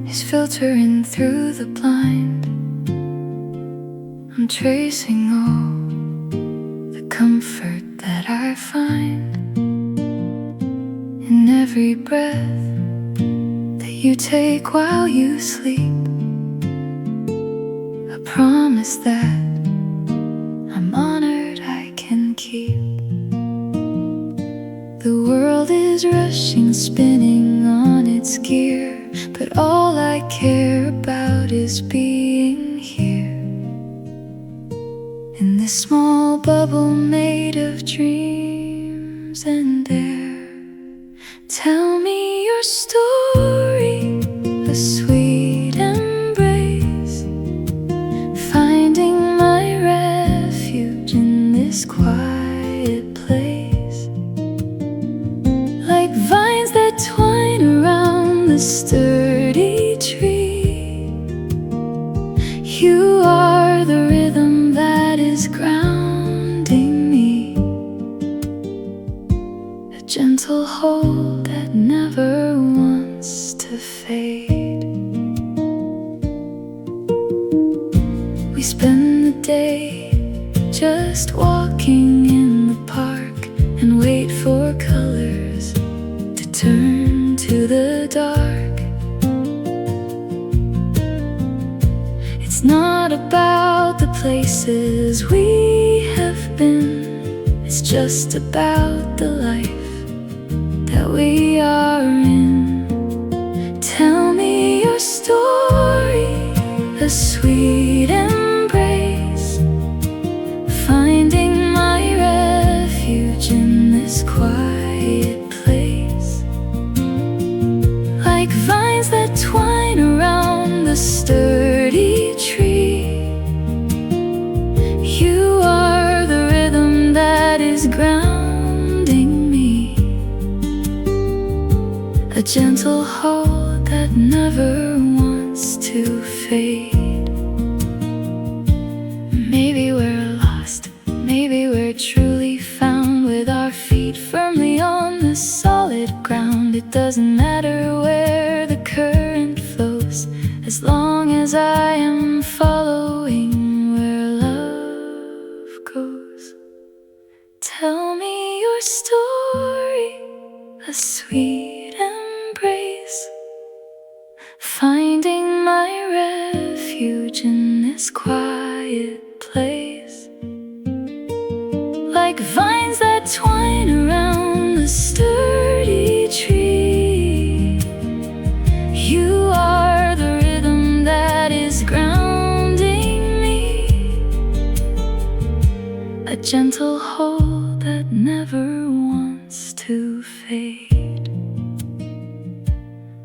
is filtering through the blind. I'm tracing all the comfort that I find in every breath that you take while you sleep. A promise that I'm honored I can keep. The world is rushing, spinning on its gear, but all I care about is being here, in this small bubble made of dreams and air. Tell me your story, a sweet embrace, finding my refuge in this quiet place. Like vines that twine around the sturdy tree, you are the rhythm that is grounding me, a gentle hold that never wants to fade. We spend the day just walking in the park and wait for colors to turn to the dark. It's not about the places we have been, it's just about the life that we are in. Tell me your story, a sweet embrace, finding my refuge in this quiet place. Like vines that twine around the sturdy tree, you are the rhythm that is grounding me, a gentle hold that never wants to fade. Maybe we're lost as long as I am following where love goes. Tell me your story, a sweet embrace, finding my refuge in this quiet place. Like vines that twine around the sturdy tree, you are the rhythm that is grounding me, a gentle hold that never wants to fade.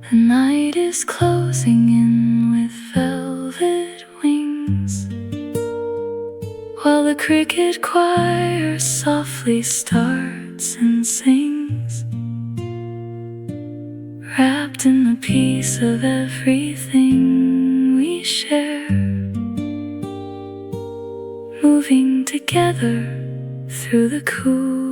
The night is closing in with velvet wings, while the cricket choir softly starts and sings, wrapped in the peace of everything we share, moving together through the cool